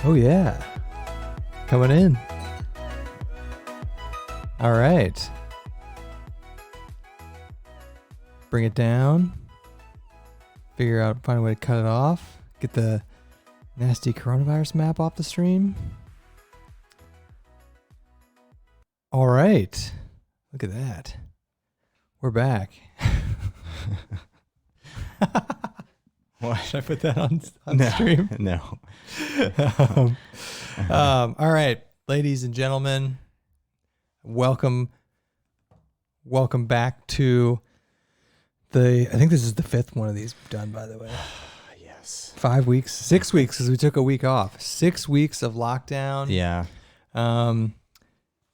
Oh, yeah. Coming in. All right. Bring it down. Figure out, find a way to cut it off. Get the nasty coronavirus map off the stream. All right. Look at that. We're back. What? Should I put that on No, stream? No. All right, ladies and gentlemen, welcome back to I think this is the fifth one of these we've done, by the way. Yes. 5 weeks, 6 weeks, because we took a week off. 6 weeks of lockdown. Yeah.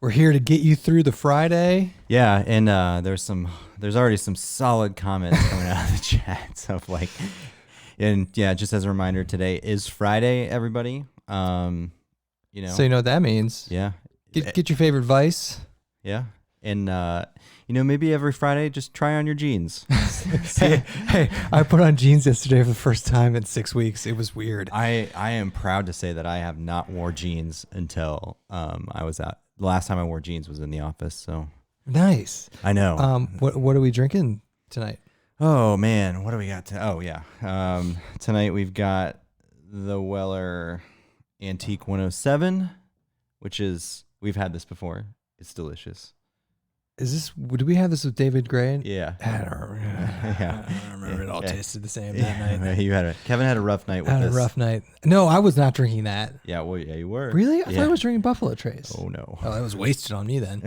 We're here to get you through the Friday. Yeah, and there's already some solid comments coming out of the chat of like, and yeah, just as a reminder, today is Friday, everybody. You know. So you know what that means. Yeah. Get your favorite vice. Yeah. And you know, maybe every Friday just try on your jeans. hey, I put on jeans yesterday for the first time in 6 weeks. It was weird. I am proud to say that I have not wore jeans until I was out. The last time I wore jeans was in the office, so nice. I know. What are we drinking tonight? Oh man, what do we got? Oh yeah, tonight we've got the Weller Antique 107, which is, we've had this before. It's delicious. Did we have this with David Gray? Yeah. I don't remember. Yeah. I don't remember. It all tasted the same that Yeah, night. you had Kevin had a rough night with I had this. a rough night. No, I was not drinking that. Yeah, well, yeah, you were. Really? I Yeah. thought I was drinking Buffalo Trace. Oh no. Oh, that was wasted on me then.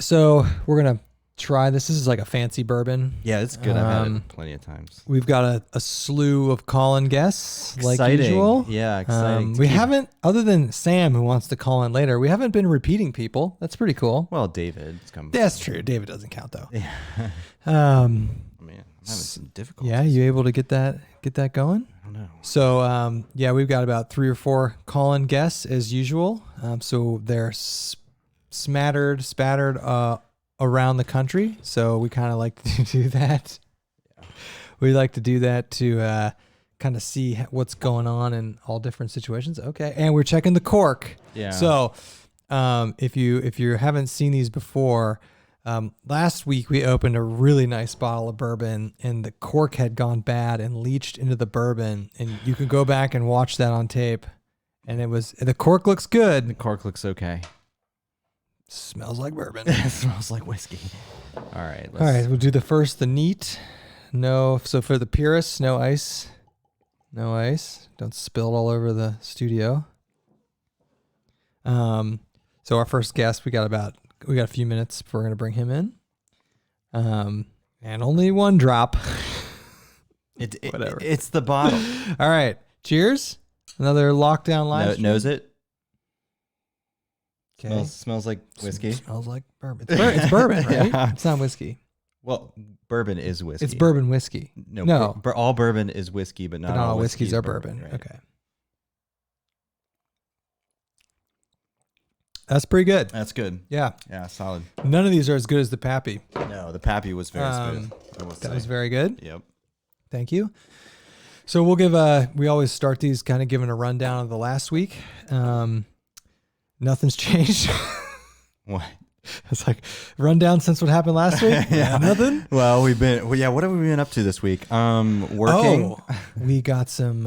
So we're going to try this. This is like a fancy bourbon. Yeah, it's good. I've had it plenty of times. We've got a slew of call-in guests, like Exciting. usual. Yeah, exciting. We haven't, other than Sam, who wants to call in later, we haven't been repeating people. That's pretty cool. Well, David's coming. That's true. David doesn't count, though. Yeah. Um, Man, I'm having some difficulties. yeah, you able to get that going? I don't know. So, yeah, we've got about 3 or 4 call-in guests as usual. So they're spattered around the country. So we kind of like to do that. Yeah. We like to do that to kind of see what's going on in all different situations. Okay, and we're checking the cork. Yeah. So, if you haven't seen these before, last week we opened a really nice bottle of bourbon, and the cork had gone bad and leached into the bourbon. And you can go back and watch that on tape. And the cork looks good. The cork looks okay. Smells like bourbon. It smells like whiskey. All right. All right, we'll do the neat. No, so for the purists, no ice. No ice. Don't spill it all over the studio. So our first guest, we got a few minutes before we're gonna bring him in. And only one drop. Whatever. It's the bottle. All right. Cheers. Another lockdown live stream. Knows it. Okay. Smells like whiskey. Smells like bourbon. It's bourbon, right? Yeah. It's not whiskey. Well, bourbon is whiskey. It's bourbon whiskey. No. All bourbon is whiskey, but not all whiskeys are bourbon. bourbon. Right. Okay. That's pretty good. That's good. Yeah. Yeah, solid. None of these are as good as the Pappy. No, the Pappy was very smooth. That was very good. Yep. Thank you. So we'll give we always start these kind of giving a rundown of the last week. Nothing's changed. What? It's like rundown since what happened last week. Yeah. Nothing. Well, what have we been up to this week? Working. Oh, we got some.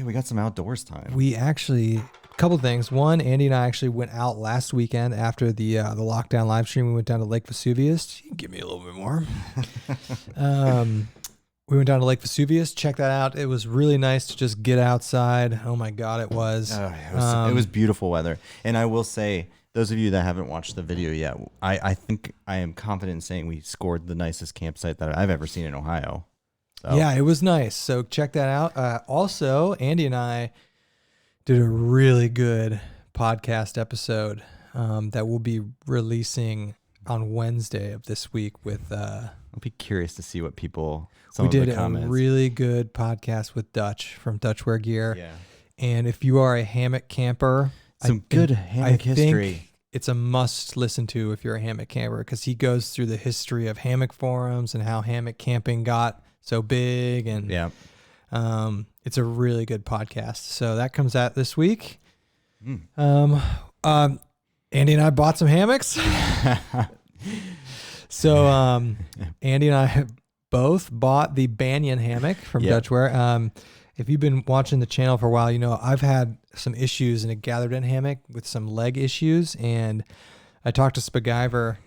We got some outdoors time. We actually, a couple things. One, Andy and I actually went out last weekend after the lockdown live stream. We went down to Lake Vesuvius. You can give me a little bit more. We went down to Lake Vesuvius. Check that out. It was really nice to just get outside. Oh my God, it was. It was beautiful weather. And I will say, those of you that haven't watched the video yet, I think I am confident in saying we scored the nicest campsite that I've ever seen in Ohio. So. Yeah, it was nice. So check that out. Also, Andy and I did a really good podcast episode that we'll be releasing on Wednesday of this week with. I'll be curious to see what people. We did a really good podcast with Dutch from Dutch Wear Gear. Yeah. And if you are a hammock camper, good hammock history. It's a must listen to if you're a hammock camper, because he goes through the history of hammock forums and how hammock camping got so big. And yeah. It's a really good podcast. So that comes out this week. Andy and I bought some hammocks. So Andy and I both bought the Banyan hammock from Dutchware. If you've been watching the channel for a while, you know I've had some issues in a gathered in hammock with some leg issues, and I talked to Zpacks,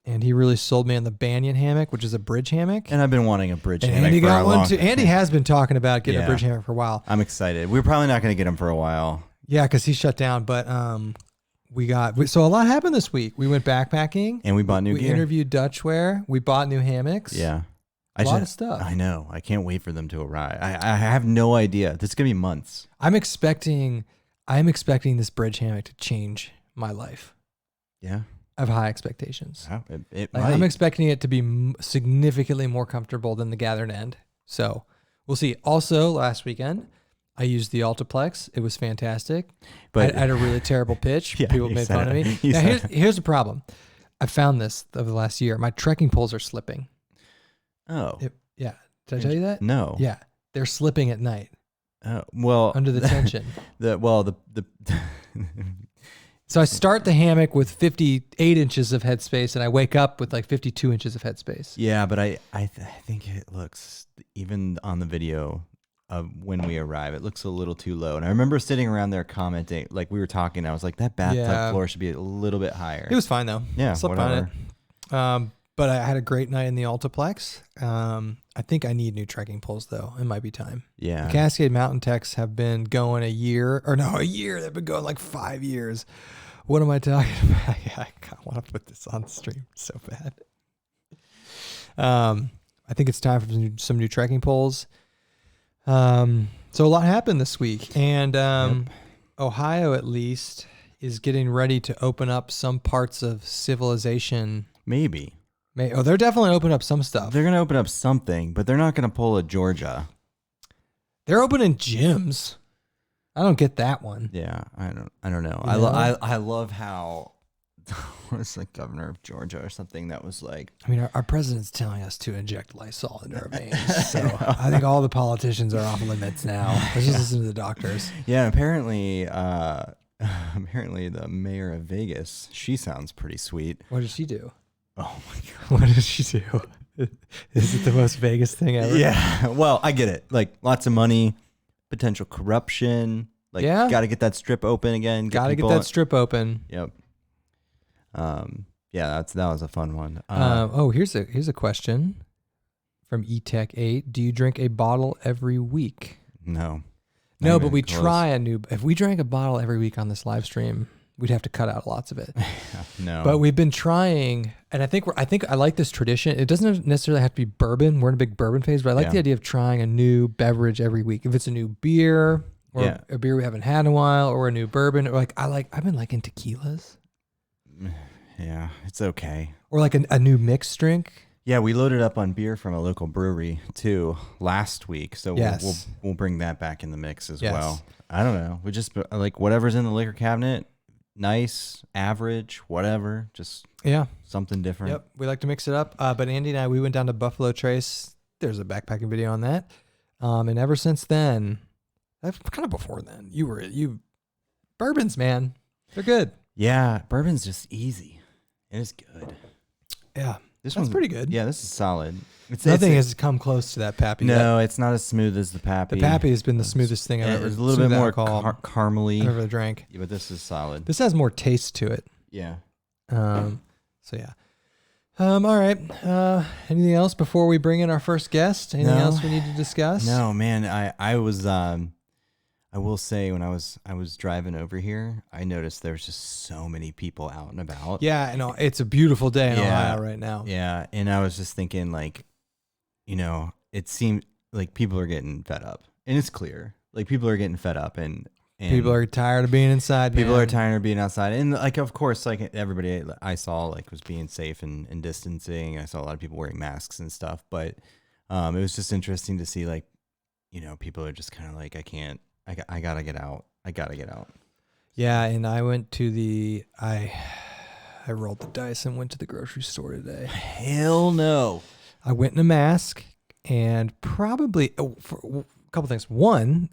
and he really sold me on the Banyan hammock, which is a bridge hammock. And I've been wanting a bridge and hammock Andy for got a one long too. Andy has been talking about getting a Yeah. bridge hammock for a while. I'm excited. We're probably not going to get him for a while. Yeah, because he shut down. But so a lot happened this week. We went backpacking. And we bought new We gear. interviewed Dutchware. We bought new hammocks. Yeah. A lot of stuff. I know. I can't wait for them to arrive. I have no idea. This is going to be months. I'm expecting this bridge hammock to change my life. Yeah. I have high expectations. Yeah, it Like, might. I'm expecting it to be significantly more comfortable than the gathered end. So we'll see. Also, last weekend, I used the Altiplex. It was fantastic. But I had a really terrible pitch. Yeah, People you made said fun of it. me. You Now, said here's the problem. I found this over the last year. My trekking poles are slipping. Oh. Yeah. Did I tell you that? No. Yeah. They're slipping at night Oh, well, under the tension. the So I start the hammock with 58 inches of headspace, and I wake up with like 52 inches of headspace. yeah, but I think it looks, even on the video of when we arrive, it looks a little too low. And I remember sitting around there commenting, like we were talking, I was like, that bathtub Yeah. floor should be a little bit higher. It was fine though. Yeah, Slept whatever. on it. But I had a great night in the Altiplex. I think I need new trekking poles though. It might be time. Yeah. The Cascade Mountain Techs have been going a year. They've been going like 5 years. What am I talking about? Yeah, I want to put this on the stream so bad. I think it's time for some new trekking poles. So a lot happened this week, and Ohio at least is getting ready to open up some parts of civilization. Maybe. They're definitely opening up some stuff. They're going to open up something, but they're not going to pull a Georgia. They're opening gyms. I don't get that one. Yeah, I don't know. You know? I love how it's like governor of Georgia or something that was like, I mean, our president's telling us to inject Lysol into our veins. So I think all the politicians are off limits now. Let's just listen to the doctors. yeah, apparently the mayor of Vegas, she sounds pretty sweet. What did she do? Oh my God. What did she do? Is it the most Vegas thing ever? Yeah. Well, I get it. Like lots of money, potential corruption. Like, Yeah. got to get that strip open again. Got to get people- that strip open. Yep. Yeah, that was a fun one. Here's a question from eTech8. Do you drink a bottle every week? No. No, Not but even we close. try if we drank a bottle every week on this live stream, we'd have to cut out lots of it. No. But we've been trying, and I think I like this tradition. It doesn't necessarily have to be bourbon. We're in a big bourbon phase, but I like Yeah. the idea of trying a new beverage every week. If it's a new beer or Yeah. a beer we haven't had in a while, or a new bourbon, or I've been liking tequilas, Yeah, it's okay. or like a new mixed drink. Yeah, we loaded up on beer from a local brewery too last week, so Yes. we'll bring that back in the mix as Yes. well. I don't know. We just like whatever's in the liquor cabinet, nice, average, whatever, just Yeah. something different. Yep. We like to mix it up. But Andy and I, we went down to Buffalo Trace. There's a backpacking video on that. And ever since then, kind of before then, bourbons, man, they're good. Yeah, bourbon's just easy. It is good. Yeah. This That's one's pretty good. Yeah, this is solid. Nothing has come close to that Pappy yet. No, it's not as smooth as the Pappy. The Pappy has been the smoothest thing I've ever. It's a little bit smooth more alcohol caramely, I've ever drank. but this is solid. This has more taste to it. Yeah. So yeah. All right. Anything else before we bring in our first guest? Anything No. else we need to discuss? No, man, I was I will say when I was driving over here, I noticed there's just so many people out and about. Yeah, I know. It's a beautiful day in Yeah. Ohio right now. Yeah, and I was just thinking like, it seemed like people are getting fed up. And it's clear. Like people are getting fed up and People are tired of being inside. people man. are tired of being outside. And like of course like everybody I saw like was being safe and distancing. I saw a lot of people wearing masks and stuff, but it was just interesting to see like, people are just kind of like I gotta get out. I gotta get out. Yeah, and I went to I rolled the dice and went to the grocery store today. Hell no. I went in a mask and probably couple things. One,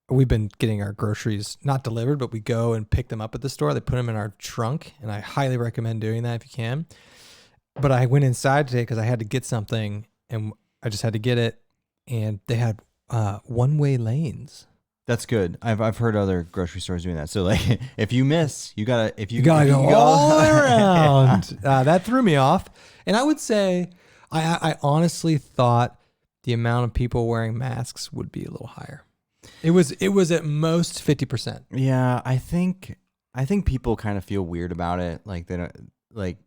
we've been getting our groceries not delivered, but we go and pick them up at the store. They put them in our trunk, and I highly recommend doing that if you can. But I went inside today because I had to get something, and I just had to get it, and they had one-way lanes. That's good. I've heard other grocery stores doing that. So like, if you miss, you gotta go all the way around. That threw me off, and I would say I honestly thought the amount of people wearing masks would be a little higher. It was at most 50%. Yeah, I think people kind of feel weird about it. Like they don't like,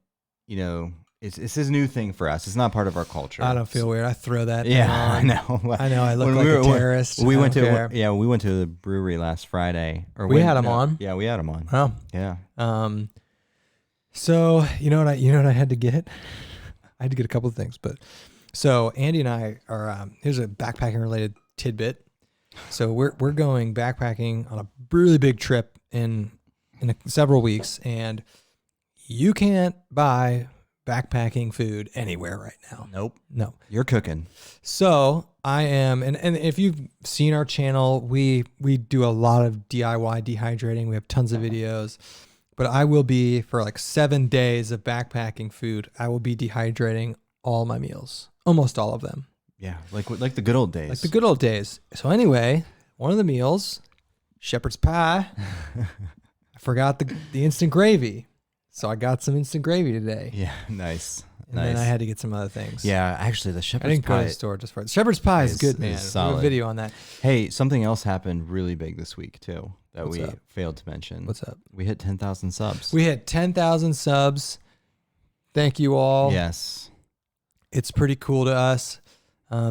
it's his new thing for us. It's not part of our culture. I don't feel weird. I throw that. Yeah, on. I know. I know. I look like a terrorist. We went to the brewery last Friday. We had them on. Yeah, we had them on. Oh, yeah. So you know what I had to get? I had to get a couple of things, but so Andy and I are. Here's a backpacking related tidbit. So we're going backpacking on a really big trip in several weeks, and you can't buy backpacking food anywhere right now. Nope. No. You're cooking. So I am, and if you've seen our channel, we do a lot of DIY dehydrating. We have tons of videos, but I will be, for like 7 days of backpacking food, I will be dehydrating all my meals, almost all of them. Yeah, like the good old days. Like the good old days. So anyway, one of the meals, shepherd's pie. I forgot the instant gravy. So I got some instant gravy today. Yeah, nice. And then I had to get some other things. Yeah, actually, the shepherd's pie. I didn't go to the store just for it. Shepherd's pie is good, man. Solid. We have a video on that. Hey, something else happened really big this week, too, that What's we up? failed to mention. What's up? We hit 10,000 subs. We hit 10,000 subs. Thank you all. Yes. It's pretty cool to us.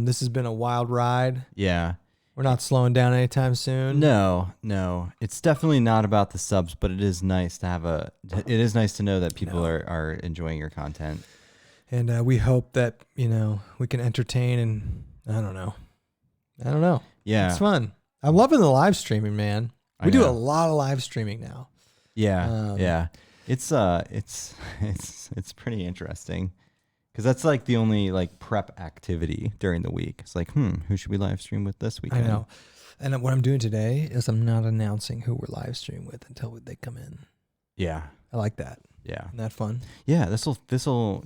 This has been a wild ride. Yeah. We're not slowing down anytime soon. No. It's definitely not about the subs, but it is nice to know that people are enjoying your content. And we hope that, we can entertain, and I don't know. Yeah. It's fun. I'm loving the live streaming, man. We do a lot of live streaming now. Yeah. Yeah. It's pretty interesting. Because that's like the only like prep activity during the week. It's like, who should we live stream with this weekend? I know. And what I'm doing today is I'm not announcing who we're live streaming with until they come in. Yeah. I like that. Yeah. Isn't that fun? Yeah. This'll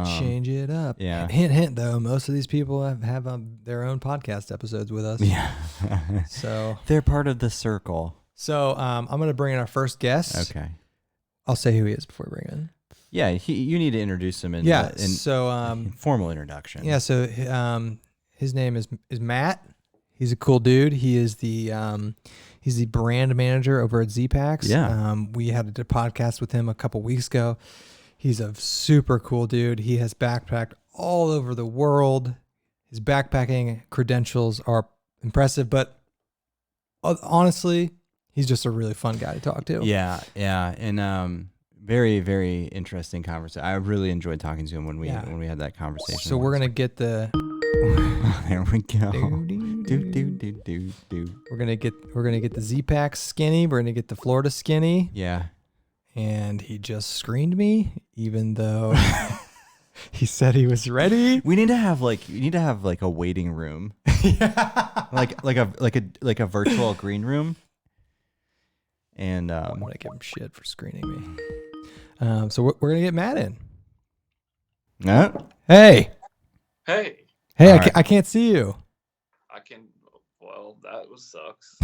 change it up. Yeah. Hint, though, most of these people have their own podcast episodes with us. Yeah. So they're part of the circle. So I'm going to bring in our first guest. Okay. I'll say who he is before we bring him in. Yeah, you need to introduce him in formal introduction. Yeah, so his name is Matt. He's a cool dude. He is he's the brand manager over at Zpacks. Yeah. We had a podcast with him a couple weeks ago. He's a super cool dude. He has backpacked all over the world. His backpacking credentials are impressive, but honestly, he's just a really fun guy to talk to. Yeah, and very, very interesting conversation. I really enjoyed talking to him when we had that conversation. So we're gonna get the. There we go. We're gonna get the Zpacks skinny. We're gonna get the Florida skinny. Yeah. And he just screened me, even though he said he was ready. You need to have like a waiting room. Yeah. like a virtual green room. And I want to give him shit for screening me. So we're gonna get Matt in. Hey. Hey. I can't see you. I can. Well, that sucks.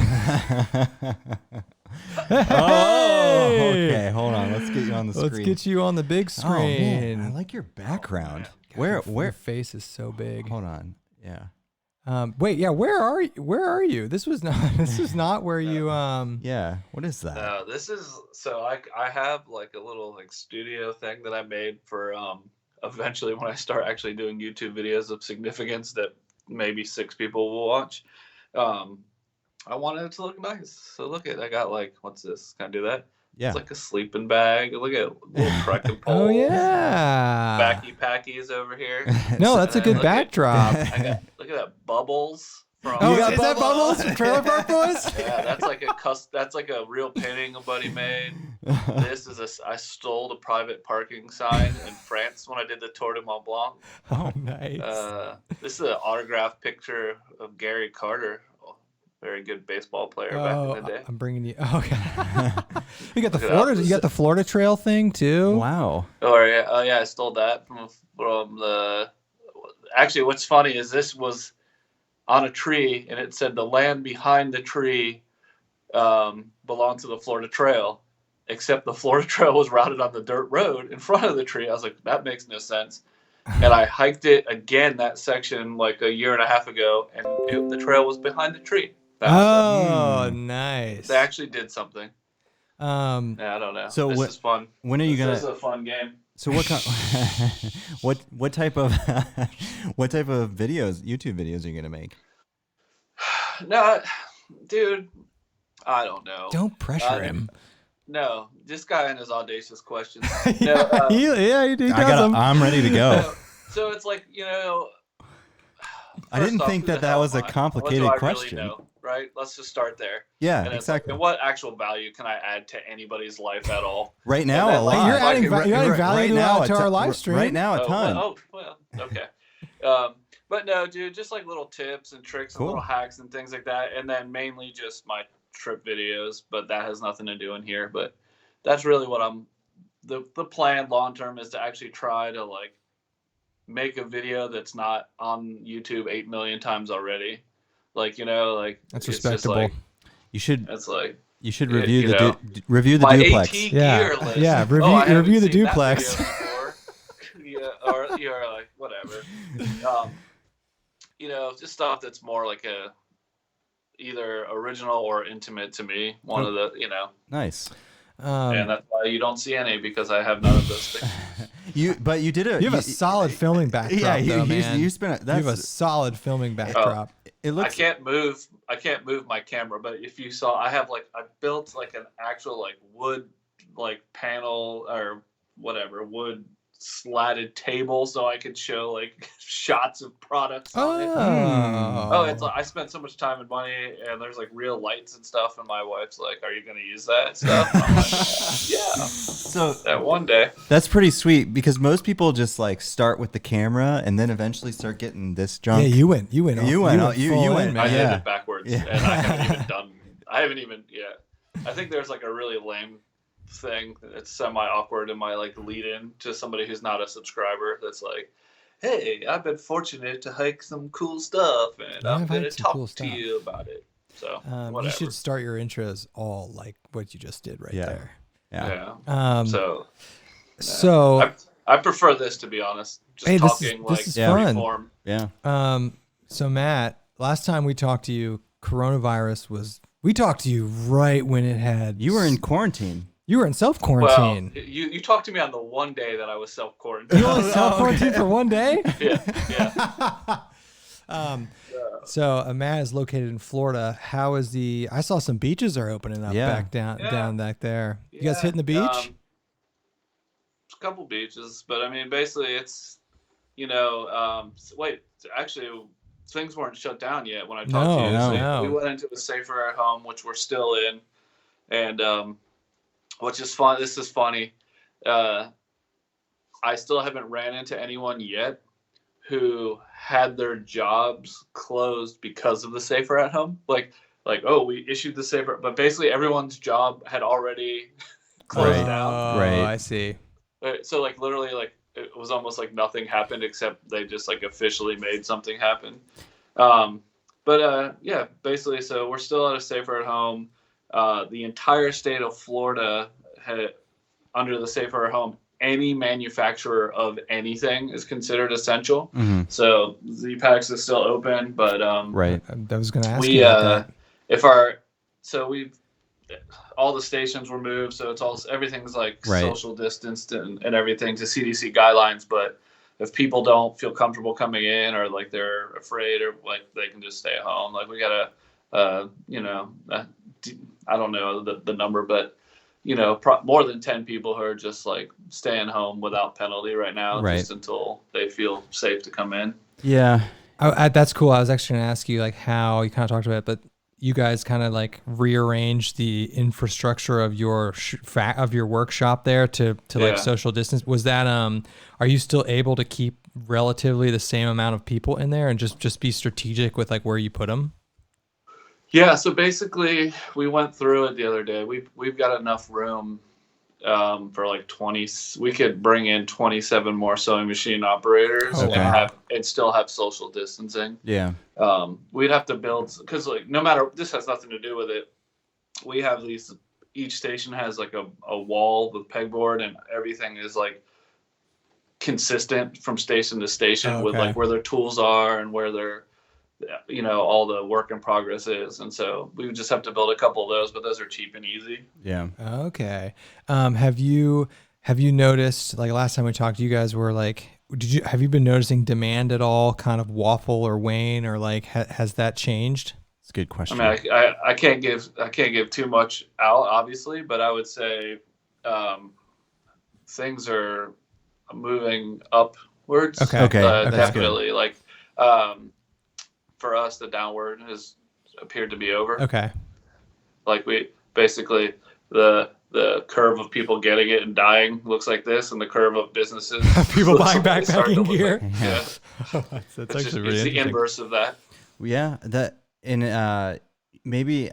Oh, okay. Hold on. Let's get you on the screen. Let's get you on the big screen. Oh, man. I like your background. God, where your face is so big. Hold on. Yeah. Wait. Yeah. Where are you? This was not where you. Yeah. What is that? No, this is so. I have like a little studio thing that I made for eventually when I start actually doing YouTube videos of significance that maybe 6 people will watch. I wanted it to look nice. So look I got what's this? Can I do that? Yeah. It's like a sleeping bag. Look at little trekking pole. Oh yeah. Packies over here. No, that's a good backdrop. Look at that bubbles. from. Oh, You got is that Bubbles? Bubbles from Trailer Park Boys? Yeah, that's like a real painting a buddy made. This is I stole the private parking sign in France when I did the Tour de Mont Blanc. Oh, nice. This is an autographed picture of Gary Carter, very good baseball player back in the day. I'm bringing you. Oh, okay. You got the Look at Florida. that. You got the Florida Trail thing too. Wow. Oh yeah, I stole that from the. Actually, what's funny is this was on a tree, and it said the land behind the tree belonged to the Florida Trail, except the Florida Trail was routed on the dirt road in front of the tree. I was like, that makes no sense. And I hiked it again, that section, like a year and a half ago, and the trail was behind the tree. Oh, nice. They actually did something. Yeah, I don't know. So this is fun. When are you This gonna? is a fun game. So what kind? what type of videos, YouTube videos, are you gonna make? No, dude, I don't know. Don't pressure him. No, this guy and his audacious questions. No, he does them. I'm ready to go. no. So it's like, I didn't first off, think who the that hell was a am I? complicated what do I question. Really know, right? Let's just start there. Yeah, And it's like, exactly. and what actual value can I add to anybody's life at all? Right now, then, a like, lot. You're adding Right value now, to our live stream. Right now, a ton. Well, okay. But no, dude, just like little tips and tricks Cool. and little hacks and things like that. And then mainly just my trip videos, but that has nothing to do in here. But that's really what the plan long term is to actually try to like make a video that's not on YouTube 8 million times already. Like, That's it's just respectable. like, You should it's like, review review the my duplex. AT gear list. Yeah, Oh, I haven't review the seen that duplex. video before. Yeah, or you're like, whatever. Just stuff that's more like either original or intimate to me. One of the, Nice. and that's why you don't see any, because I have none of those things. You have a solid filming backdrop, Yeah, though, man. you spent. You have a solid filming backdrop. It looks. I can't move my camera, but if you saw, I built like an actual like wood like panel or whatever wood slatted table so I could show like shots of products on it. Oh, it's like I spent so much time and money, and there's like real lights and stuff, and my wife's like, "Are you going to use that stuff?" And I'm like, "Yeah." So That one day. that's pretty sweet, because most people just like start with the camera and then eventually start getting this junk. Yeah, you went. You went full in, in, man. I Yeah. did it backwards, and I haven't even yet. I think there's like a really lame thing that's semi awkward in my like lead in to somebody who's not a subscriber. That's like, "Hey, I've been fortunate to hike some cool stuff, and Yeah, I'm I've going to hiked some talk cool to stuff. you about it." So whatever. You should start your intros all like what you just did right there. Yeah. Yeah. So I prefer this, to be honest. Just Hey, talking this is like fun. form. Yeah. So Matt, last time we talked to you, we talked to you right when it had. You were in quarantine. You were in self Well, quarantine. you talked to me on the one day that I was self quarantined. You only self quarantined for one day. Yeah. So Matt is located in Florida. How is I saw some beaches are opening up back down back there. You guys hitting the beach? A couple beaches, but I mean, basically, it's actually, things weren't shut down yet when I talked to you. No. We went into a safer at home, which we're still in, and which is fun. This is funny. I still haven't ran into anyone yet who had their jobs closed because of the safer at home. Like, oh, we issued the safer, but basically everyone's job had already closed down. Right. I see. So like literally like it was almost like nothing happened except they just like officially made something happen. Yeah, basically, so we're still at a safer at home. The entire state of Florida had, under the safer at home, any manufacturer of anything is considered essential. Mm-hmm. So Zpacks is still open, but Right. I was going to ask you about that. all the stations were moved, so everything's like Right. social distanced and everything to CDC guidelines. But if people don't feel comfortable coming in, or like they're afraid, or like they can just stay at home. Like we got I don't know the number, but more than 10 people who are just like staying home without penalty right now, Right. just until they feel safe to come in. Yeah. That's cool. I was actually going to ask you like how you kind of talked about it, but you guys kind of like rearranged the infrastructure of your of your workshop there to like social distance. Was that are you still able to keep relatively the same amount of people in there and just be strategic with like where you put them? Yeah, so basically we went through it the other day. We've got enough room for like 20. We could bring in 27 more sewing machine operators and still have social distancing. Yeah. We'd have to build, because like no matter, this has nothing to do with it. We have these, each station has like a wall with pegboard, and everything is like consistent from station to station with like where their tools are and where their, you know, all the work in progress is. And so we would just have to build a couple of those, but those are cheap and easy. Yeah. Okay. Have you noticed, like last time we talked, you guys were like, have you been noticing demand at all kind of waffle or wane, or like has that changed? It's a good question. I mean, I can't give too much out, obviously, but I would say things are moving upwards. Okay. Definitely. Like for us, the downward has appeared to be over. Okay. Like we basically the curve of people getting it and dying looks like this, and the curve of businesses people buying backpacking gear. Like, that's actually it's really the inverse of that. Yeah, that and maybe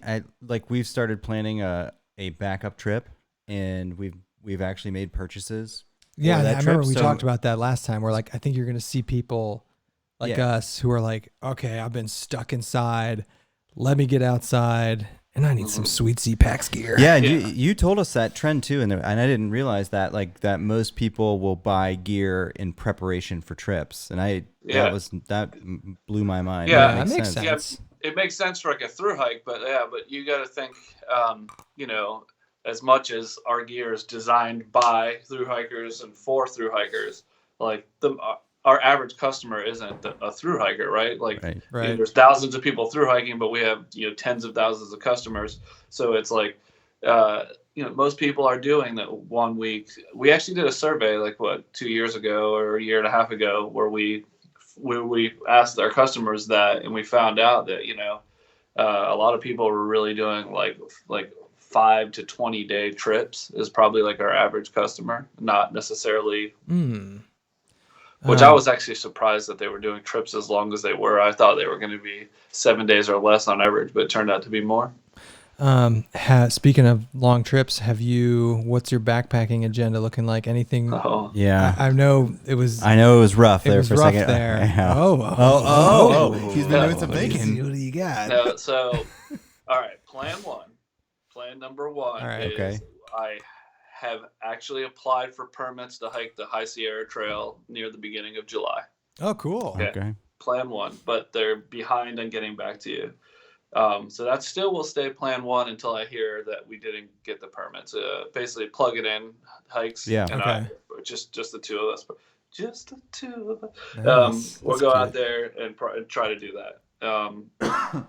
we've started planning a backup trip, and we've actually made purchases. Yeah, I remember we talked about that last time. Where like I think you're gonna see people like us who are like, okay, I've been stuck inside. Let me get outside, and I need some sweet Zpacks gear. Yeah, you told us that trend too, and I didn't realize that that most people will buy gear in preparation for trips, and that blew my mind. Yeah, that makes sense. Yeah, it makes sense for like a through hike, but you got to think, you know, as much as our gear is designed by through hikers and for through hikers, like our average customer isn't a through hiker, right? Like right. You know, there's thousands of people through hiking, but we have, you know, tens of thousands of customers. So it's like, you know, most people are doing that 1 week. We actually did a survey like 2 years ago or a year and a half ago where we asked our customers that, and we found out that, you know, a lot of people were really doing like 5 to 20 day trips is probably like our average customer, not necessarily. Which I was actually surprised that they were doing trips as long as they were. I thought they were going to be 7 days or less on average, but it turned out to be more. Speaking of long trips, what's your backpacking agenda looking like? Anything? Oh, yeah. I know it was rough there for a second. There. Yeah. Oh. He's been doing some thinking. What do you got? No, so, all right. Plan number one is I have actually applied for permits to hike the High Sierra Trail near the beginning of July. Oh, cool. Okay. Plan one, but they're behind on getting back to you. So that still will stay plan one until I hear that we didn't get the permits. Basically, plug it in hikes. Yeah. And just the two of us. Just the two of us. Nice. We'll go out there and try to do that.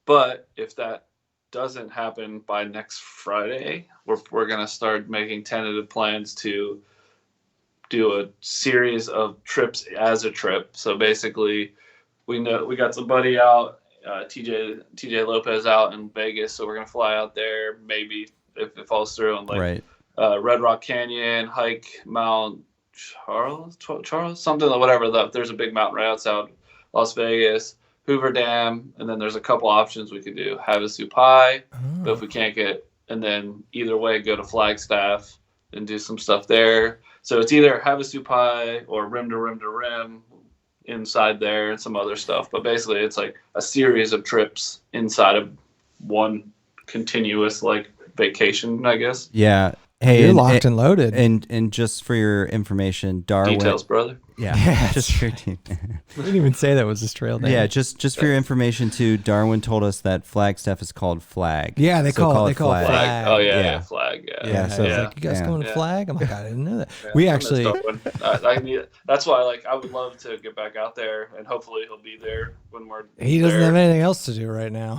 But if that doesn't happen by next Friday, we're going to start making tentative plans to do a series of trips as a trip. So basically, we got somebody out. TJ Lopez out in Vegas, so we're gonna fly out there. Maybe if it falls through, and Red Rock Canyon, hike Mount Charles, something like whatever. There's a big mountain right outside Las Vegas, Hoover Dam, and then there's a couple options we could do. Havasu Pie, but if we can't get, and then either way, go to Flagstaff and do some stuff there. So it's either Havasu Pie or rim to rim to rim inside there and some other stuff, but basically it's like a series of trips inside of one continuous like vacation, I guess. Yeah. Hey, you're locked and loaded. And just for your information, Darwin. Details, brother. Yeah. Just for your team. We didn't even say that was his trail name. Yeah, just for your information too, Darwin told us that Flagstaff is called Flag. Yeah, they call it Flag. Oh yeah, Flag. Yeah. So like, you guys going to Flag? I'm like, I didn't know that. Yeah, we actually. That's why I would love to get back out there, and hopefully he'll be there when we're. He doesn't have anything else to do right now.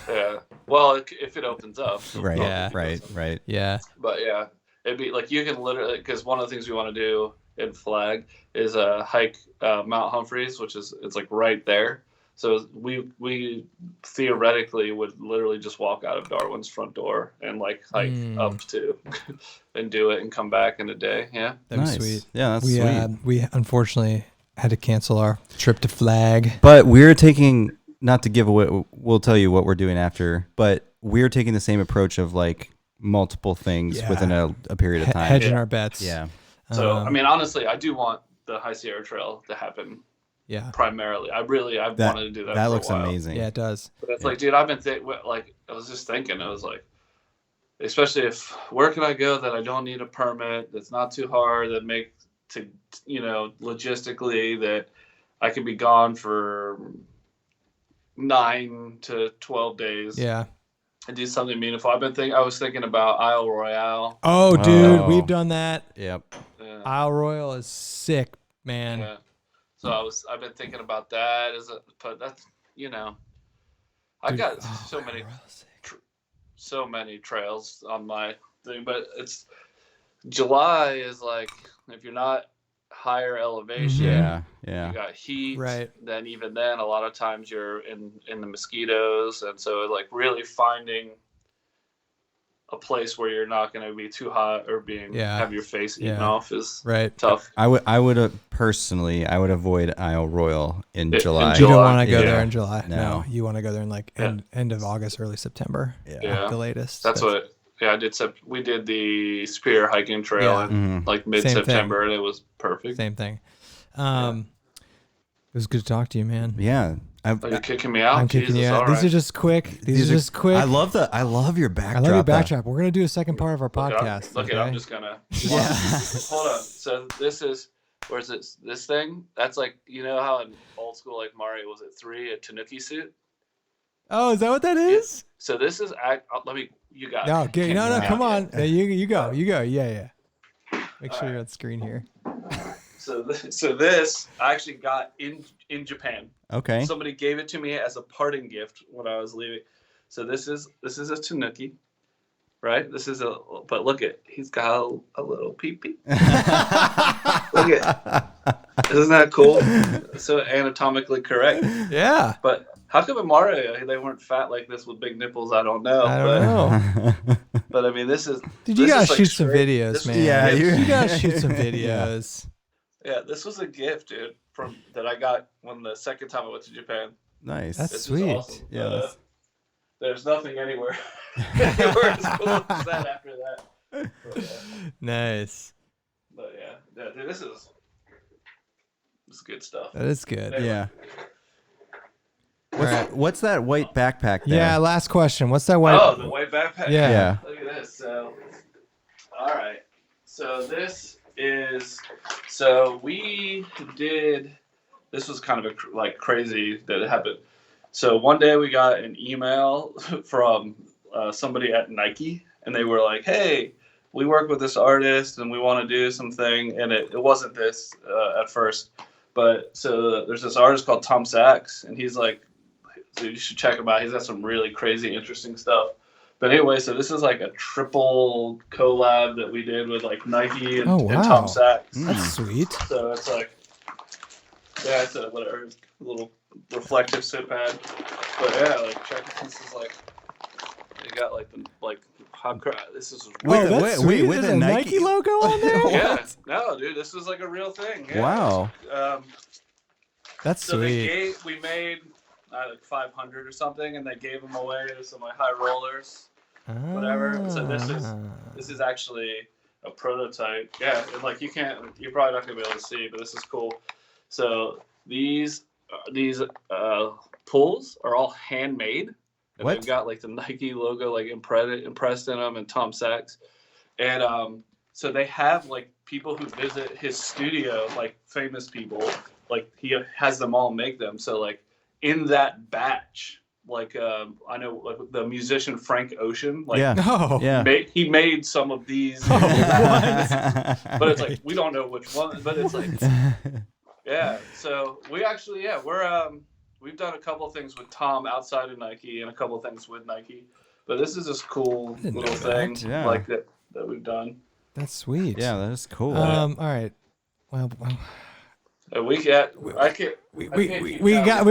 Yeah. Well, if it opens up. Right. Yeah. Right. Yeah. But yeah, it'd be like you can literally, because one of the things we want to do in Flag is hike Mount Humphreys, which is it's like right there. So we theoretically would literally just walk out of Darwin's front door and like hike up to and do it and come back in a day. Yeah, That'd Nice. be sweet. Yeah, that's sweet. We unfortunately had to cancel our trip to Flag. But we're taking, not to give away, we'll tell you what we're doing after, but we're taking the same approach of like multiple things within a period of time. Hedging our bets. Yeah. So I mean, honestly, I do want the High Sierra Trail to happen. Yeah. Primarily, I've wanted to do that. That for looks a while. amazing. Yeah, it does. But it's like, dude, I've been like, I was just thinking, I was like, especially if where can I go that I don't need a permit, that's not too hard, that make to logistically that I could be gone for 9 to 12 days. Yeah. And do something meaningful. I was thinking about Isle Royale. Oh, dude, Oh. we've done that. Yep. Yeah. Isle Royal is sick, man. Yeah. So I've been thinking about that but that's I've got so many trails on my thing, but it's July is like if you're not higher elevation, Yeah. you got heat, Right. then even then a lot of times you're in the mosquitoes, and so like really finding a place where you're not going to be too hot or have your face eaten off is tough. I would personally avoid Isle Royal in July. You don't want to go there in July. No. No, you want to go there in like end of August, early September. Yeah. The latest. That's what. Yeah, we did the Superior Hiking Trail in like mid-September, and it was perfect. Same thing. It was good to talk to you, man. Yeah. Are you kicking me out? I'm kicking you out. These are just quick. These are just quick. I love your backdrop. I love your backdrop. We're gonna do a second part of our podcast. Look, I'm just gonna. Hold on. So this is where's this thing? That's like how in old school like Mario was it 3 a Tanuki suit? Oh, is that what that is? So this is you got No, it. no, come on. You go. Yeah. Make sure you're on screen here. So this I actually got in Japan. Okay. Somebody gave it to me as a parting gift when I was leaving. So this is a Tanuki, right? But look at he's got a little pee-pee. Look at, isn't that cool? So anatomically correct. Yeah. But how come in Mario they weren't fat like this with big nipples? I don't know. I don't know. But I mean, this is. Dude, you this gotta is, like, shoot some straight- videos, this- man. Yeah, you gotta shoot some videos. Yeah, this was a gift, dude, that I got when the second time I went to Japan. Nice. That's This is sweet. awesome. Yeah. There's nothing anywhere as cool as that after that. Nice. But yeah, dude, this is good stuff. That is good. Yeah. Alright. What's that white backpack there? Yeah. Last question. What's that white? Oh, the white backpack. Yeah. Yeah. Look at this. So, all right. So this is. So we did. This was kind of crazy that it happened. So one day we got an email from somebody at Nike, and they were like, "Hey, we work with this artist, and we want to do something." And it wasn't this at first, but so there's this artist called Tom Zpacks, and he's like, so you should check him out. He's got some really crazy, interesting stuff. But anyway, so this is like a triple collab that we did with like Nike and Tom Zpacks. That's sweet. So it's like, yeah, it's a little reflective sit pad. But yeah, like check it. This is like, you got this is That's sweet. with There's a a Nike- Nike logo on there. yeah, no, dude, this is like a real thing. Yeah. Wow. That's So sweet. we made like 500 or something, and they gave them away to some like high rollers, whatever. So this is actually a prototype. Yeah, and like you're probably not gonna be able to see, but this is cool. So these pulls are all handmade. And What? they've got like the Nike logo like impressed in them, and Tom Zpacks, and so they have like people who visit his studio, like famous people, like he has them all make them. So like in that batch, like I know like the musician Frank Ocean, like No. Yeah. he made some of these, What? but it's like we don't know which one, but it's like yeah. So we actually we've done a couple of things with Tom outside of Nike and a couple of things with Nike, but this is this cool didn't little know that. thing Yeah. like that we've done. That's sweet. Yeah, that is cool. All right. Well, We got. I can't. we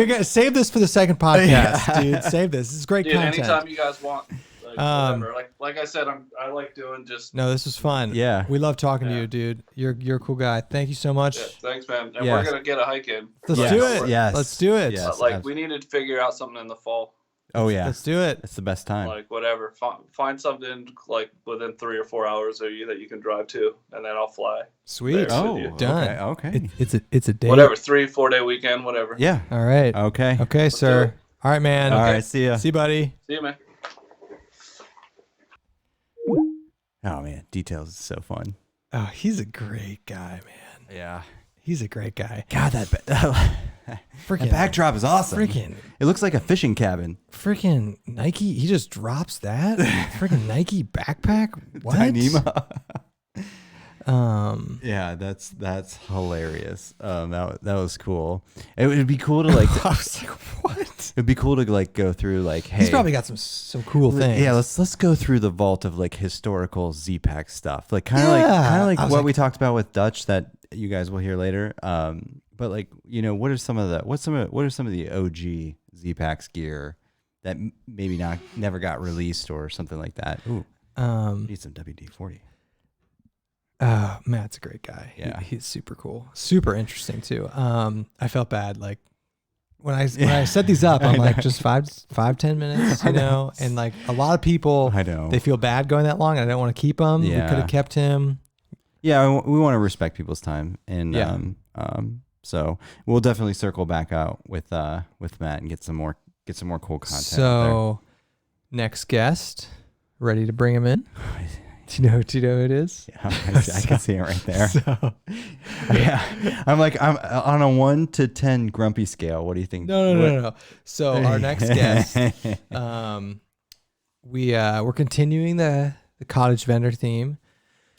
got save this for the second podcast, dude. Save this. This is great content. Anytime you guys want, whatever. Like I said, I like doing just. No, this was fun. Yeah. We love talking to you, dude. You're a cool guy. Thank you so much. Yeah, thanks, man. And we're gonna get a hike in. Let's do it. Yes. Let's do it. Yes. We need to figure out something in the fall. Oh yeah. Let's do it. It's the best time. Like whatever. Find something like within 3 or 4 hours that you can drive to, and then I'll fly. Sweet. Oh, done. Okay. It's a day. Whatever. 3-4 day weekend. Whatever. Yeah. All right. Okay. Okay, sir. All right, man. All right. See ya. See you, buddy. See you, man. Oh man, details is so fun. Oh, he's a great guy, man. Yeah. He's a great guy. God, that Freaking backdrop is awesome. Freaking It looks like a fishing cabin. freaking Nike. He just drops that freaking Nike backpack. What? Dyneema. Yeah, that's hilarious. That was cool. It would be cool to like. I was like, what? It'd be cool to like go through like. Hey, He's probably got some cool things. Yeah, let's go through the vault of like historical Zpacks stuff, like kind of Yeah. like I was what like- we talked about with Dutch that you guys will hear later. But like what are some of the OG Zpacks gear that maybe never got released or something like that? Ooh, need some WD-40. Matt's a great guy. Yeah. He's super cool, super interesting too. I felt bad like when I set these up. I'm like just 5-10 minutes, and like a lot of people, I know they feel bad going that long, and I don't want to keep him. Yeah. We could have kept him. Yeah, we want to respect people's time, and Yeah. so we'll definitely circle back out with Matt and get some more cool content. So, next guest, ready to bring him in? Do you know who it is? Yeah, I can see it right there. So, Yeah, I'm on a 1 to 10 grumpy scale. What do you think? no. So our next guest, we're continuing the cottage vendor theme.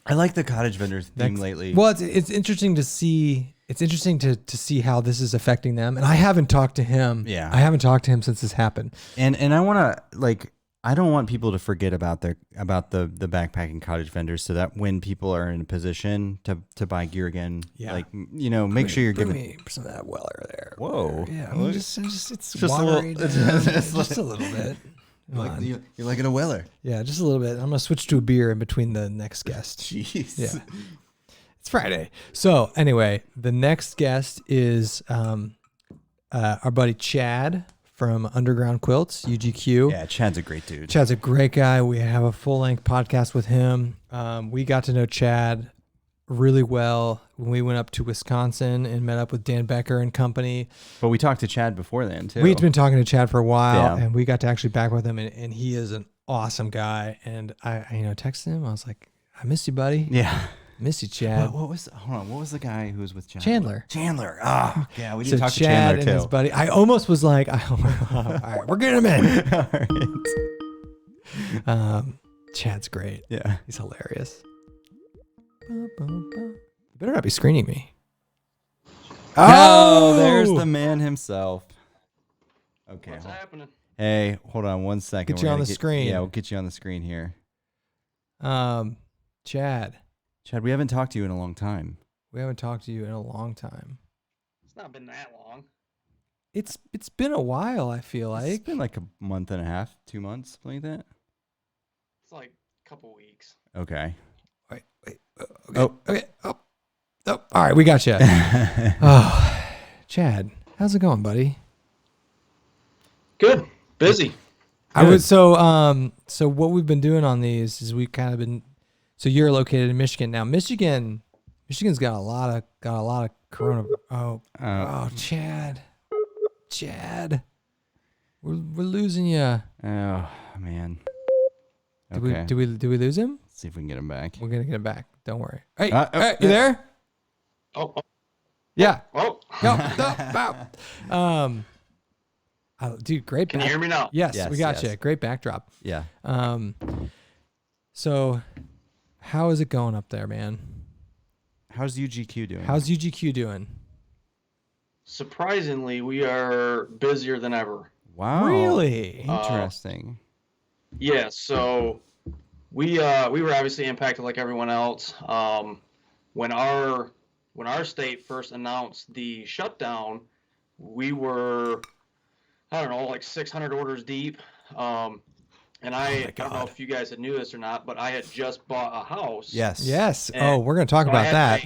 I like the cottage vendor theme lately. Well, it's interesting to see. It's interesting to see how this is affecting them. And I haven't talked to him. Yeah. I haven't talked to him since this happened. And I want to I don't want people to forget about the backpacking cottage vendors, so that when people are in a position to buy gear again, Yeah. make sure you're Bring giving. me some of that Weller there. Whoa. Yeah, I mean, just it's Just a watery little- down, just just a little bit. Come on. You're liking a Weller. Yeah, just a little bit. I'm gonna switch to a beer in between the next guest. Jeez. Yeah, it's Friday. So anyway, the next guest is our buddy Chad from Underground Quilts, UGQ. Yeah, Chad's a great dude. Chad's a great guy. We have a full length podcast with him. We got to know Chad really well when we went up to Wisconsin and met up with Dan Becker and company. But we talked to Chad before then too. We'd been talking to Chad for a while, Yeah. and we got to actually back with him, and he is an awesome guy. And I texted him. I was like, I miss you, buddy. Yeah. Miss you, Chad. What was the guy who was with Chad? Chandler. Oh, yeah, we So did talk to Chad Chandler and too. his buddy. I almost was like, all right, we're getting him in. All right. Chad's great. Yeah. He's hilarious. You better not be screening me. Oh, there's the man himself. Okay. What's happening? Hey, hold on one second. Get you We're on gonna the screen. Yeah, we'll get you on the screen here. Chad, We haven't talked to you in a long time. we haven't talked to you in a long time. It's not been that long. It's been a while, I feel It's like. been like a month and a half, 2 months, something like that. It's like a couple weeks. Okay. Wait. Okay. Oh. Okay. Oh. All right, we got you. Oh, Chad, how's it going, buddy? Good. Busy. I would so what we've been doing on these is we've kind of been. So you're located in Michigan now. Michigan's got a lot of corona. Oh, Chad, we're losing you. Oh man. Did we lose him? Let's see if we can get him back. We're gonna get him back. Don't worry. Hey, oh, you there? Oh. Yeah. Oh. No. Dude, great. Can you hear me now? Yes, Yes, we got yes. you. Great backdrop. Yeah. So how is it going up there, man? How's UGQ doing? How's UGQ doing? Surprisingly, we are busier than ever. Wow. Really? Interesting. Yeah, so we were obviously impacted like everyone else. When our when our state first announced the shutdown, we were, I don't know, like 600 orders deep. And I don't know if you guys had knew this or not, but I had just bought a house. Yes. Oh, we're going to talk so about that.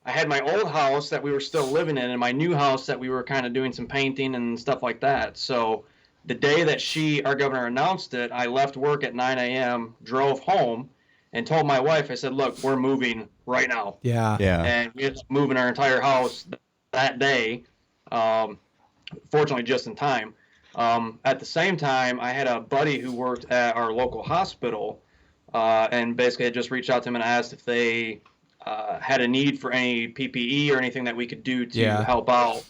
I had my old house that we were still living in and my new house that we were kind of doing some painting and stuff like that. So the day that our governor announced it, I left work at 9 a.m., drove home, and told my wife, I said, look, we're moving right now. Yeah. And we ended up moving our entire house that day, fortunately just in time. At the same time, I had a buddy who worked at our local hospital and basically had just reached out to him and asked if they had a need for any PPE or anything that we could do to help out.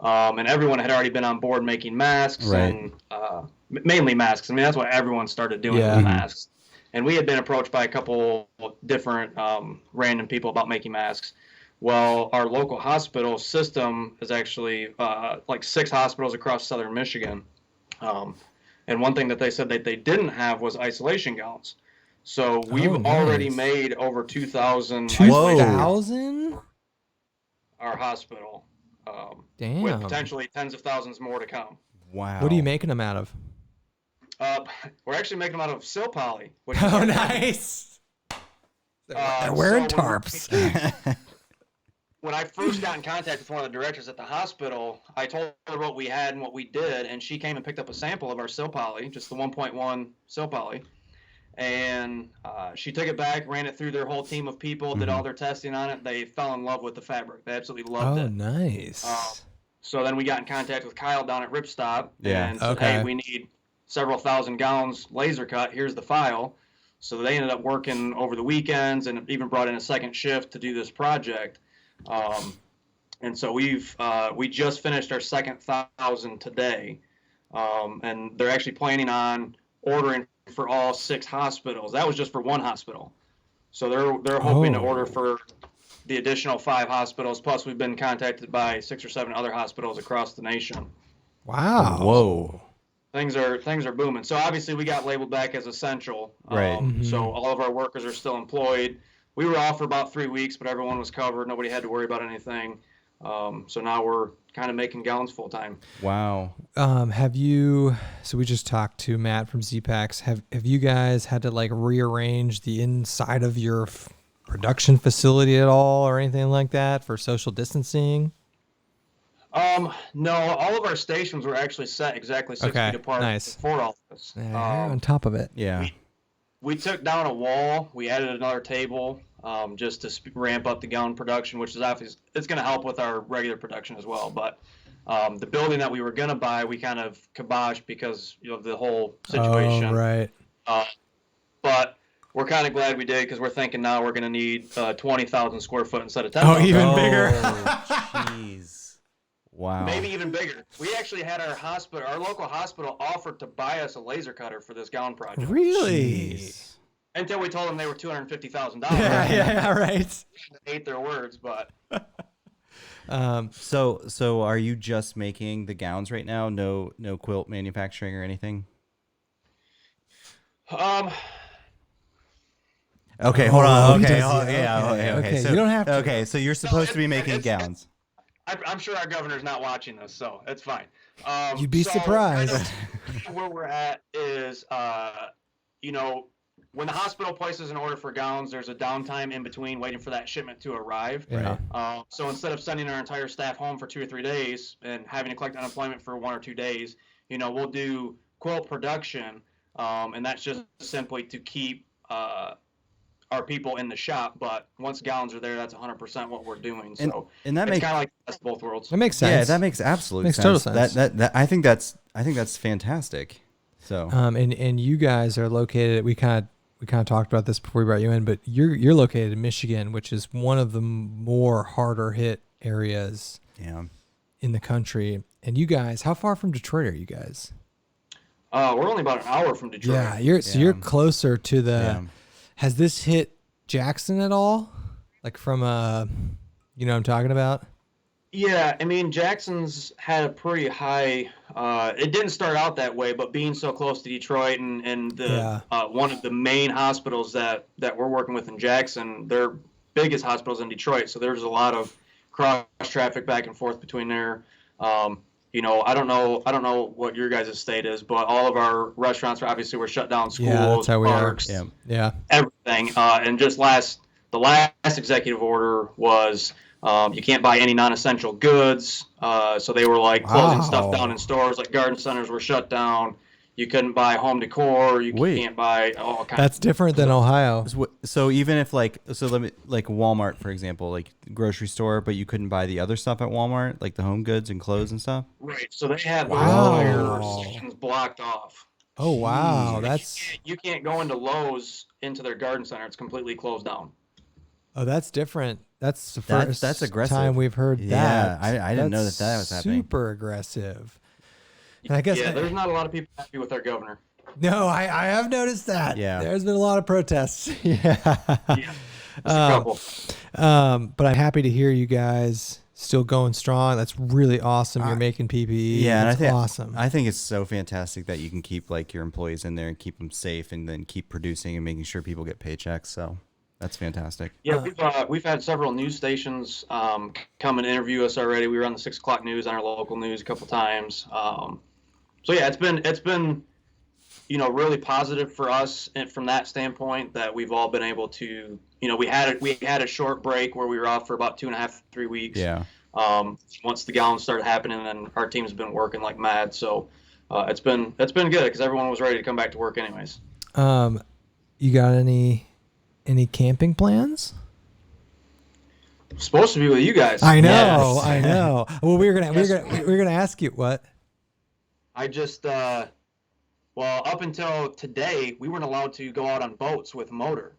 And everyone had already been on board making masks and mainly masks. I mean, that's what everyone started doing with masks. And we had been approached by a couple different random people about making masks. Well, our local hospital system is actually like 6 hospitals across southern Michigan. And one thing that they said that they didn't have was isolation gowns. So we've already made over 2,000. 2,000? Our hospital. Damn. With potentially tens of thousands more to come. Wow. What are you making them out of? We're actually making them out of sill poly. Oh, nice. They're wearing tarps. When I first got in contact with one of the directors at the hospital, I told her what we had and what we did, and she came and picked up a sample of our sill poly, just the 1.1 sill poly. And she took it back, ran it through their whole team of people, did all their testing on it. They fell in love with the fabric. They absolutely loved it. Oh, nice. So then we got in contact with Kyle down at Ripstop and said, hey, we need several thousand gowns laser cut. Here's the file. So they ended up working over the weekends and even brought in a second shift to do this project. And so we just finished our second 1,000 today. And they're actually planning on ordering for all 6 hospitals. That was just for one hospital. So they're hoping to order for the additional 5 hospitals. Plus, we've been contacted by 6 or 7 other hospitals across the nation. Wow. Whoa. Things are booming. So obviously, we got labeled back as essential. Right. So all of our workers are still employed. We were off for about 3 weeks, but everyone was covered. Nobody had to worry about anything. So now we're kind of making gowns full time. Wow. So we just talked to Matt from Zpacks. Have you guys had to like rearrange the inside of your production facility at all or anything like that for social distancing? No, all of our stations were actually set exactly 6 feet apart. Nice. For all of us. On top of it. Yeah. We took down a wall. We added another table just to ramp up the gown production, which is obviously it's going to help with our regular production as well. But the building that we were going to buy, we kind of kiboshed because of the whole situation. Oh, right. But we're kind of glad we did because we're thinking now we're going to need 20,000 square foot instead of 10,000. Oh, even bigger. Jeez. Wow. Maybe even bigger. We actually had our local hospital offered to buy us a laser cutter for this gown project. Really? Jeez. Until we told them they were $250,000. Yeah, right. I hate their words, but. So are you just making the gowns right now? No quilt manufacturing or anything? Okay, hold on. Okay. So, you don't have to. Okay, so you're supposed to be making gowns. I'm sure our governor's not watching this, so it's fine. You'd be surprised. Kind of where we're at is, when the hospital places an order for gowns, there's a downtime in between waiting for that shipment to arrive. Right. So instead of sending our entire staff home for 2 or 3 days and having to collect unemployment for 1 or 2 days, we'll do quilt production, and that's just simply to keep our people in the shop. But once gowns are there, that's 100% what we're doing. So and that it's makes kind of like the best of both worlds. That makes sense. Yeah, that makes absolute sense. Total sense. That I think that's fantastic. So and you guys are located. We kind of talked about this before we brought you in, but you're located in Michigan, which is one of the more harder hit areas in the country. And you guys, how far from Detroit are you guys? We're only about an hour from Detroit. Yeah, you're closer to the. Yeah. Has this hit Jackson at all? Like from you know what I'm talking about? Yeah, I mean Jackson's had a pretty high. It didn't start out that way, but being so close to Detroit and the one of the main hospitals that we're working with in Jackson, they're biggest hospitals in Detroit. So there's a lot of cross traffic back and forth between there. You know, I don't know what your guys' state is, but all of our restaurants obviously were shut down. Schools, that's how we parks, are. Yeah. everything. And just the last executive order was you can't buy any non-essential goods. So they were like closing stuff down in stores, like garden centers were shut down. You couldn't buy home decor. You can't buy all kinds. That's different than Ohio. So even if like Walmart, for example, like grocery store, but you couldn't buy the other stuff at Walmart, like the home goods and clothes and stuff. Right. So they had those Wow. entire sections blocked off. Oh wow, You can't go into Lowe's into their garden center. It's completely closed down. that's different. That's the first That's aggressive. time we've heard Yeah, that. I didn't know that was happening. Super aggressive. And I guess there's not a lot of people happy with our governor. No, I have noticed that. Yeah. There's been a lot of protests. Yeah. Yeah, a couple. But I'm happy to hear you guys still going strong. That's really awesome. You're making PPE. Yeah, and that's I think awesome. I think it's so fantastic that you can keep like your employees in there and keep them safe, and then keep producing and making sure people get paychecks. So that's fantastic. Yeah, we've had several news stations come and interview us already. We were on the 6 o'clock news on our local news a couple times. So yeah, it's been really positive for us, and from that standpoint that we've all been able to, we had a short break where we were off for about 2.5, 3 weeks. Yeah. Once the gallons started happening, then our team's been working like mad. So it's been good because everyone was ready to come back to work anyways. You got any camping plans? Supposed to be with you guys. I know, Yes. I know. Well, we were gonna ask you what. I just up until today, we weren't allowed to go out on boats with a motor.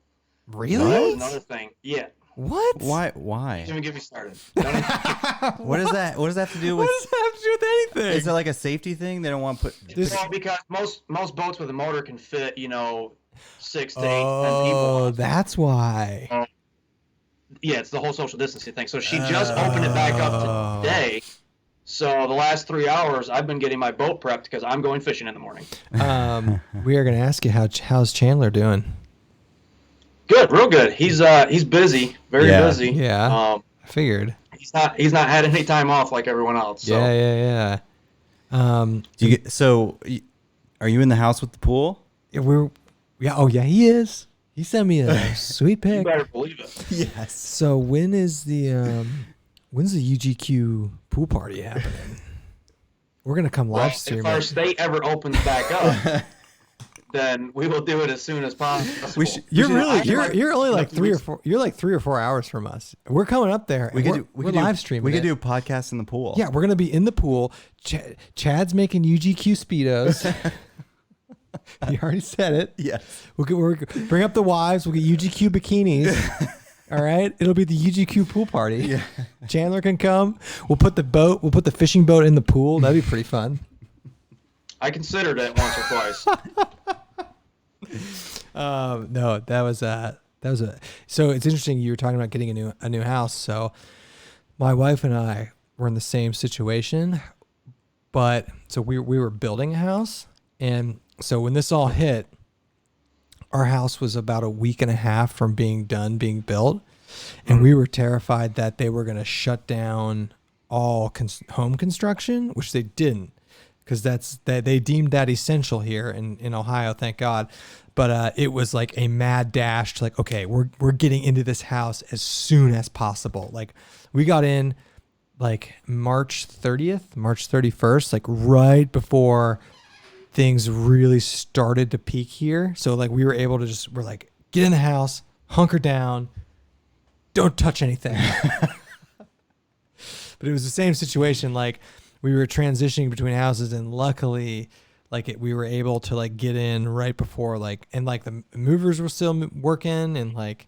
Really? So that was another thing. Yeah. What? Why? Don't even get me started. What does that have to do What with? does that have to do with anything? Is it like a safety thing? They don't want to put. Well, because most boats with a motor can fit, 6 to 8, 10 people. Oh, that's why. Yeah, it's the whole social distancing thing. So she just opened it back up today. So the last 3 hours, I've been getting my boat prepped because I'm going fishing in the morning. We are going to ask you how's Chandler doing? Good, real good. He's busy, very busy. Yeah. I figured. He's not had any time off like everyone else. So. Yeah. Are you in the house with the pool? Yeah, he is. He sent me a sweet pic. You better believe it. Yes. So when's the UGQ pool party happening? We're gonna come live stream. If our state ever opens back up, then we will do it as soon as possible. You're only like 3 or 4. You're like 3 or 4 hours from us. We're coming up there. We could live streaming. We could do a podcast in the pool. Yeah, we're gonna be in the pool. Chad's making UGQ speedos. You already said it. Yes. We'll bring up the wives. We'll get UGQ bikinis. All right. It'll be the UGQ pool party. Yeah. Chandler can come. We'll put the fishing boat in the pool. That'd be pretty fun. I considered it once or twice. No, that was so it's interesting. You were talking about getting a new house. So my wife and I were in the same situation, but so we were building a house. And so when this all hit, our house was about a week and a half from being built. And we were terrified that they were going to shut down all home construction, which they didn't, because they deemed that essential here in Ohio, thank God. But it was like a mad dash to like, okay, we're getting into this house as soon as possible. Like we got in like March 30th, March 31st, like right before things really started to peak here. So like we were able to we're like, get in the house, hunker down, don't touch anything. But it was the same situation. Like we were transitioning between houses, and luckily we were able to like get in right before and the movers were still working, and like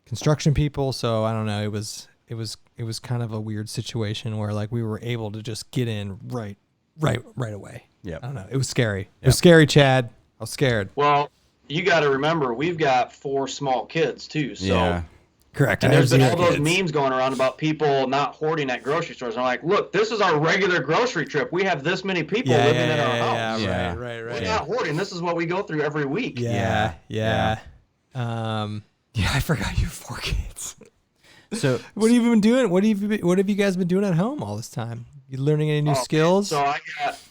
construction people. So I don't know. It was kind of a weird situation where like we were able to just get in right away. Yeah. I don't know. It was scary. It was scary, Chad. I was scared. Well, you got to remember, we've got 4 small kids too. So. Yeah. Correct. And there's been all those memes going around about people not hoarding at grocery stores. And I'm like, look, this is our regular grocery trip. We have this many people living in our house. Yeah. Right. We're not hoarding. This is what we go through every week. Yeah. I forgot you have 4 kids. So What have you been doing? What have you guys been doing at home all this time? You learning any new skills? So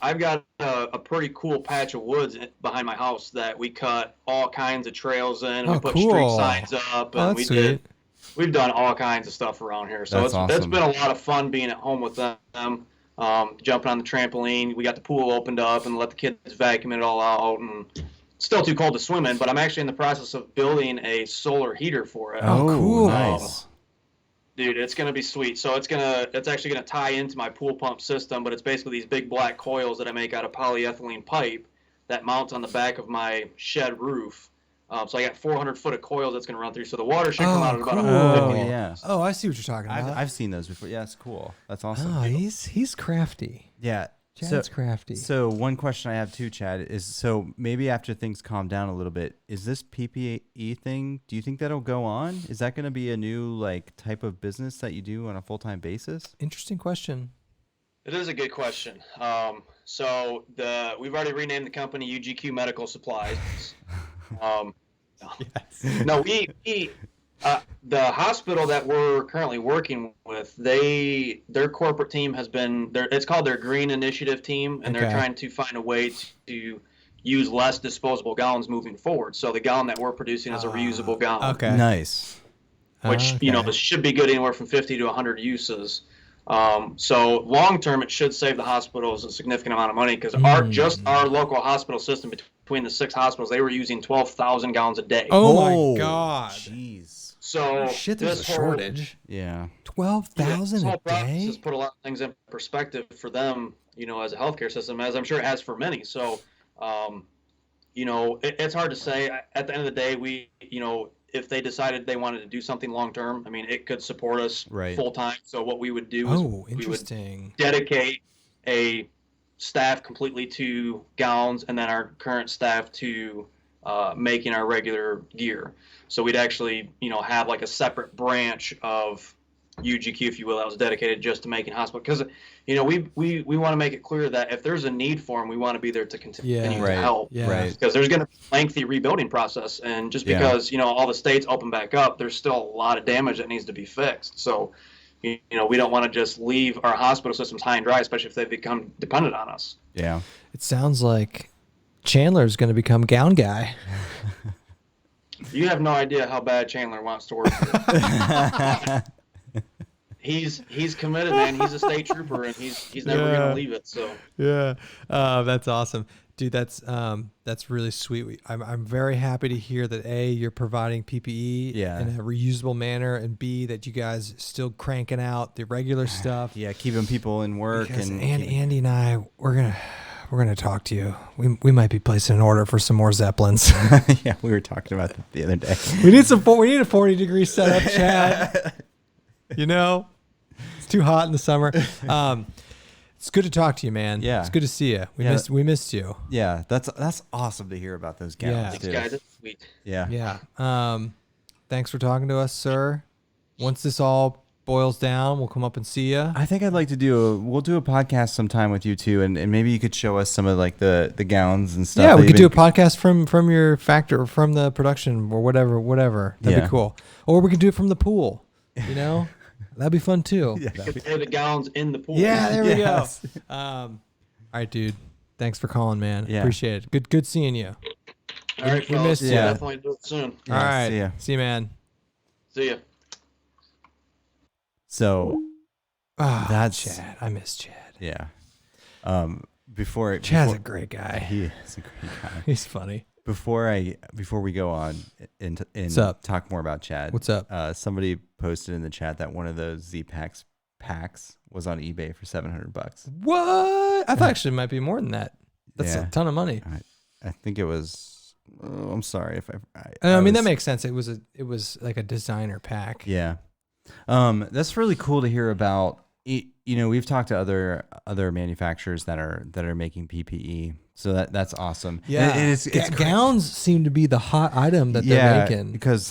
I've got a pretty cool patch of woods behind my house that we cut all kinds of trails in. Oh, We put cool. street signs up, Oh, and that's sweet. we've done all kinds of stuff around here. So That's it's awesome. been a lot of fun being at home with them. Jumping on the trampoline. We got the pool opened up and let the kids vacuum it all out. And it's still too cold to swim in, but I'm actually in the process of building a solar heater for it. Oh, cool. Nice. Dude, it's gonna be sweet. So it's actually gonna tie into my pool pump system, but it's basically these big black coils that I make out of polyethylene pipe that mounts on the back of my shed roof. So I got 400 foot of coils that's gonna run through. So the water should come out at about cool. 150. Oh, yeah. Oh, I see what you're talking about. I've seen those before. Yeah, it's cool. That's awesome. Oh, he's crafty. Yeah. Chad's crafty. So one question I have too, Chad, is so maybe after things calm down a little bit, is this PPE thing, do you think that'll go on? Is that going to be a new like type of business that you do on a full-time basis? Interesting question. It is a good question. So we've already renamed the company UGQ Medical Supplies. No, the hospital that we're currently working with, their corporate team has been it's called their Green Initiative team, and they're Okay. trying to find a way to use less disposable gallons moving forward. So the gallon that we're producing is a reusable gallon, Okay. Nice. which Okay. should be good anywhere from 50 to 100 uses. So long term, it should save the hospitals a significant amount of money because our local hospital system between the 6 hospitals, they were using 12,000 gallons a day. Oh my God. Jeez. So Shit, there's a this whole- shortage. Yeah. 12,000 this whole a process day? has put a lot of things in perspective for them, as a healthcare system, as I'm sure it has for many. So, it's hard to say. At the end of the day, if they decided they wanted to do something long term, I mean, it could support us Right. full time. So what we would do is Oh, we would interesting. dedicate a staff completely to gowns, and then our current staff to making our regular gear. So we'd actually, have like a separate branch of UGQ, if you will, that was dedicated just to making hospital. Because, we want to make it clear that if there's a need for them, we want to be there to continue Yeah. to Right. help. Yeah. Right. Because there's going to be a lengthy rebuilding process, and just Yeah. because all the states open back up, there's still a lot of damage that needs to be fixed. So, we don't want to just leave our hospital systems high and dry, especially if they become dependent on us. Yeah. It sounds like Chandler's going to become gown guy. You have no idea how bad Chandler wants to work here. He's committed, man. He's a state trooper, and he's never Yeah. gonna leave it. So Yeah, that's awesome, dude. That's really sweet. I'm very happy to hear that you're providing PPE Yeah. in a reusable manner, and B, that you guys still cranking out the regular stuff. Yeah. Keeping people in work Because and Andy and I, we're gonna talk to you. We might be placing an order for some more Zeppelins. yeah, we were talking about that the other day. we need a 40-degree setup, Chad. It's too hot in the summer. It's good to talk to you, man. Yeah. It's good to see you. We Yeah. missed you. Yeah, that's awesome to hear about those gowns. Yeah. thanks, too. guys. That's sweet. Yeah. Yeah. Thanks for talking to us, sir. Once this all boils down, we'll come up and see you. I think I'd like to we'll do a podcast sometime with you two, and maybe you could show us some of like the gowns and stuff. Yeah, that we could you've do a podcast from your factory or from the production or whatever. That'd Yeah. be cool. Or we could do it from the pool. That'd be fun too. Yeah, You could throw the gowns in the pool. Yeah, there we Yes. go. All right, dude. Thanks for calling, man. Yeah. Appreciate it. Good seeing you. All right, We fellas. missed We'll you. definitely do it soon. Yeah, All right. see ya. See you, man. See ya. So Ah, That's- Chad. I miss Chad. yeah. Before Chad's a great guy. he is a great guy. He's funny. Before we go on and What's up? talk more about Chad. What's up? Somebody posted in the chat that one of those Zpacks packs was on eBay for $700. What? I thought actually it might be more than that. That's Yeah. a ton of money. I think it was. I'm sorry if I mean, that was- makes sense. It was like a designer pack. Yeah. That's really cool to hear about. We've talked to other manufacturers that are making PPE, so that's awesome. Yeah, And it's crazy. gowns seem to be the hot item that they're making. because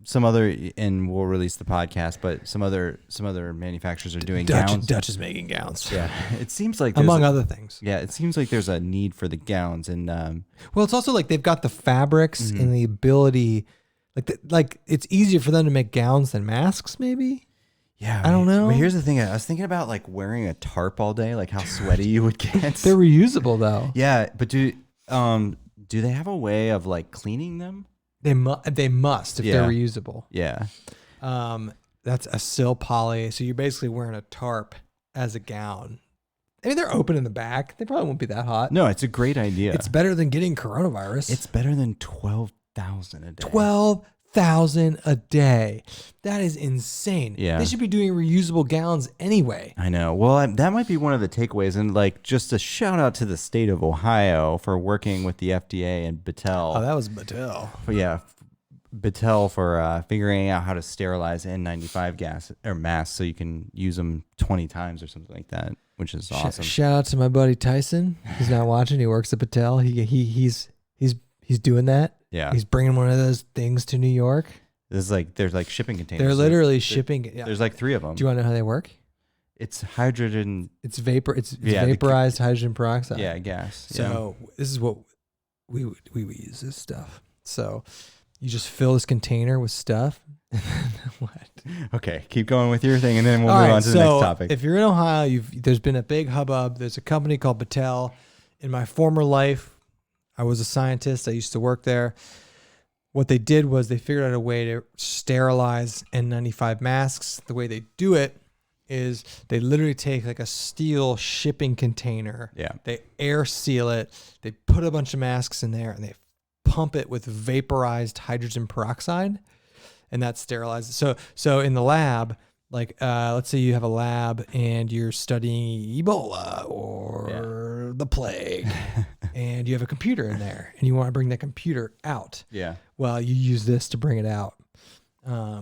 some other, and we'll release the podcast, but some other manufacturers are doing gowns. Dutch is making gowns. Yeah, it seems like there's Among other things. Yeah, it seems like there's a need for the gowns, and Well, it's also like they've got the fabrics Mm-hmm. and the ability Like it's easier for them to make gowns than masks, maybe. Yeah, I don't know. But here's the thing: I was thinking about like wearing a tarp all day, like how sweaty you would get. They're reusable though. Yeah, but do they have a way of like cleaning them? They must if they're reusable. Yeah. That's a sil poly. So you're basically wearing a tarp as a gown. I mean, they're open in the back. They probably won't be that hot. No, it's a great idea. It's better than getting coronavirus. It's better than 12,000 a day. 12,000 a day. That is insane. Yeah. They should be doing reusable gowns anyway. I know. Well, that might be one of the takeaways. And like, just a shout out to the state of Ohio for working with the FDA and Battelle. Oh, that was Battelle. Battelle for figuring out how to sterilize N95 gas or masks so you can use them 20 times or something like that, which is awesome. Shout out to my buddy Tyson. He's not watching. He works at Battelle. He's doing that. Yeah. He's bringing one of those things to New York. There's like shipping containers. They're literally shipping. Yeah. There's like 3 of them. Do you want to know how they work? It's hydrogen. It's vapor. It's vaporized hydrogen peroxide. Yeah, gas. So this is what we would use this stuff. So you just fill this container with stuff. What? Okay, keep going with your thing, and then we'll All move right, on to the next topic. If you're in Ohio, there's been a big hubbub. There's a company called Battelle. In my former life, I was a scientist. I used to work there. What they did was they figured out a way to sterilize N95 masks. The way they do it is they literally take like a steel shipping container. Yeah. They air seal it. They put a bunch of masks in there and they pump it with vaporized hydrogen peroxide, and that sterilizes. So in the lab, like let's say you have a lab and you're studying Ebola or the plague, and you have a computer in there, and you want to bring that computer out. Yeah. Well, you use this to bring it out.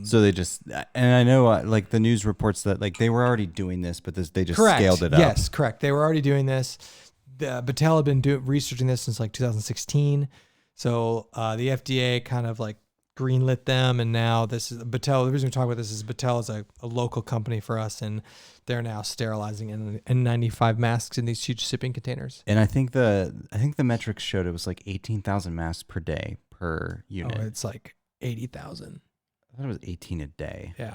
So they just, and I know like the news reports that like they were already doing this, but they just Correct. scaled it up. Yes, correct. They were already doing this. Battelle had been researching this since like 2016. So the FDA kind of like greenlit them, and now this is Battelle. The reason we talk about this is Battelle is a local company for us, and they're now sterilizing N95 masks in these huge shipping containers. And I think the metrics showed it was like 18,000 masks per day per unit. Oh, it's like 80,000. I thought it was 18 a day. Yeah.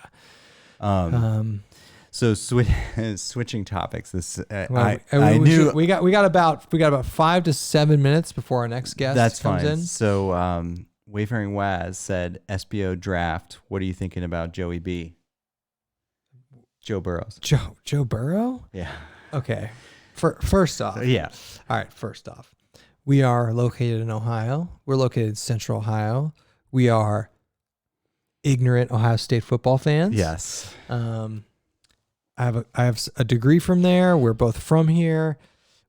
So switching topics. This I knew we got about 5 to 7 minutes before our next guest comes in. So Wayfaring Waz said SBO draft. What are you thinking about Joey B? Joe Burrows. Joe Burrow? Yeah. Okay. First off. Yeah. All right. First off, we are located in Ohio. We're located in Central Ohio. We are ignorant Ohio State football fans. Yes. I have a degree from there. We're both from here.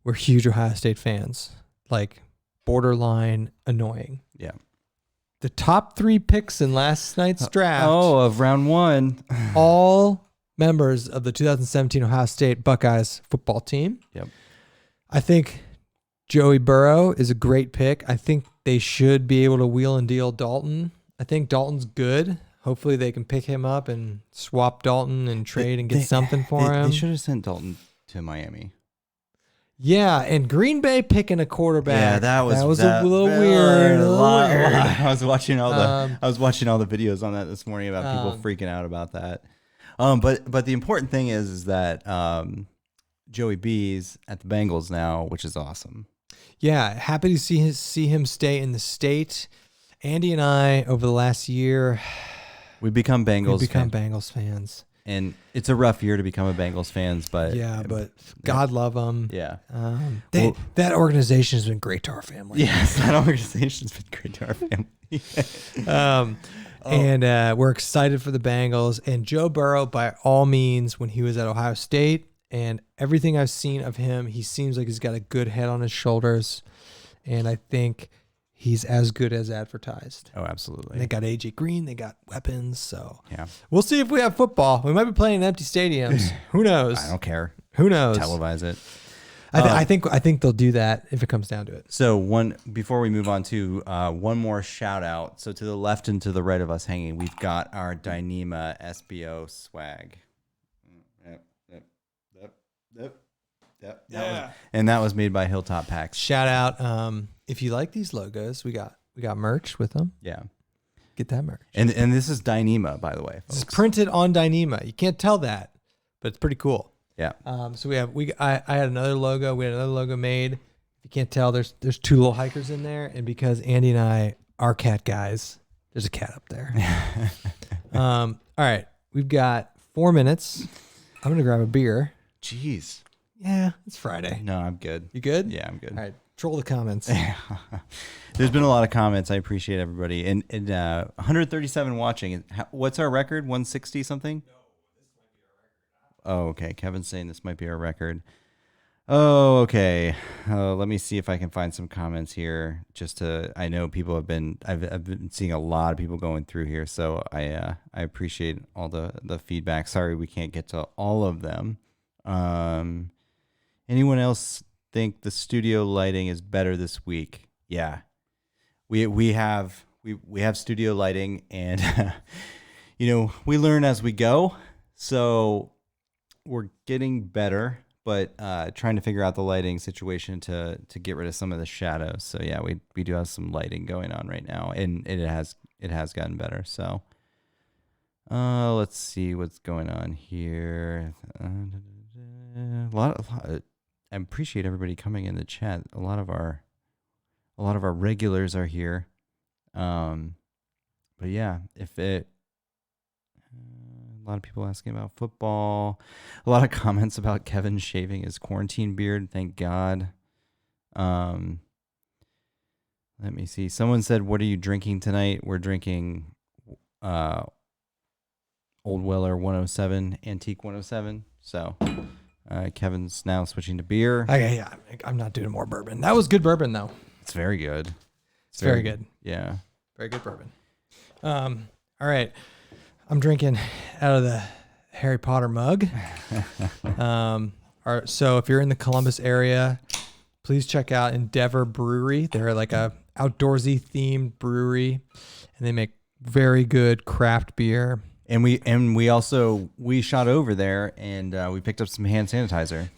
We're huge Ohio State fans, like borderline annoying. Yeah. The top 3 picks in last night's draft. Of round 1. all members of the 2017 Ohio State Buckeyes football team. Yep. I think Joey Burrow is a great pick. I think they should be able to wheel and deal Dalton. I think Dalton's good. Hopefully they can pick him up and swap Dalton and trade and get something for him. They should have sent Dalton to Miami. Yeah, and Green Bay picking a quarterback. Yeah, that was a little weird. I was watching all the videos on that this morning about people freaking out about that. But the important thing is that Joey B's at the Bengals now, which is awesome. Yeah, happy to see him stay in the state. Andy and I over the last year, we've become Bengals fans. And it's a rough year to become a Bengals fans, but God love them. Yeah. That organization has been great to our family. Yes, that organization's been great to our family. And we're excited for the Bengals. And Joe Burrow, by all means, when he was at Ohio State and everything I've seen of him, he seems like he's got a good head on his shoulders. And I think he's as good as advertised. Oh, absolutely. And they got AJ Green. They got weapons. So yeah, we'll see if we have football. We might be playing in empty stadiums. Who knows? I don't care. Who knows? Televise it. I think they'll do that if it comes down to it. So before we move on to one more shout out. So to the left and to the right of us hanging, we've got our Dyneema SBO swag. Yep. That was made by Hilltop Packs. Shout out. If you like these logos, we got merch with them. Yeah. Get that merch. And this is Dyneema, by the way, This is folks. printed on Dyneema. You can't tell that, but it's pretty cool. Yeah. So I had another logo. We had another logo made. If you can't tell, there's two little hikers in there, and because Andy and I are cat guys, there's a cat up there. All right, we've got 4 minutes. I'm gonna grab a beer. Jeez. Yeah, it's Friday. No, I'm good. You good? Yeah, I'm good. All right, troll the comments. There's been a lot of comments. I appreciate everybody. And 137 watching. What's our record? 160 something? No, this might be our record. Oh, okay. Kevin's saying this might be our record. Oh, okay. Let me see if I can find some comments here. I know people have been. I've been seeing a lot of people going through here, so I appreciate all the feedback. Sorry we can't get to all of them. Anyone else think the studio lighting is better this week? Yeah. We have studio lighting, and we learn as we go, so we're getting better, but trying to figure out the lighting situation to get rid of some of the shadows. So yeah, we do have some lighting going on right now, and it has gotten better. So let's see what's going on here. I appreciate everybody coming in the chat. A lot of our regulars are here. But yeah, a lot of people asking about football, a lot of comments about Kevin shaving his quarantine beard. Thank God. Let me see. Someone said, "What are you drinking tonight?" We're drinking, Old Weller 107, Antique 107. So, Kevin's now switching to beer. I'm not doing more bourbon. That was good bourbon though. It's very good. It's very good. Yeah. Very good bourbon. All right. I'm drinking out of the Harry Potter mug. So if you're in the Columbus area, please check out Endeavor Brewery. They're like a outdoorsy themed brewery, and they make very good craft beer. And we also shot over there, and we picked up some hand sanitizer.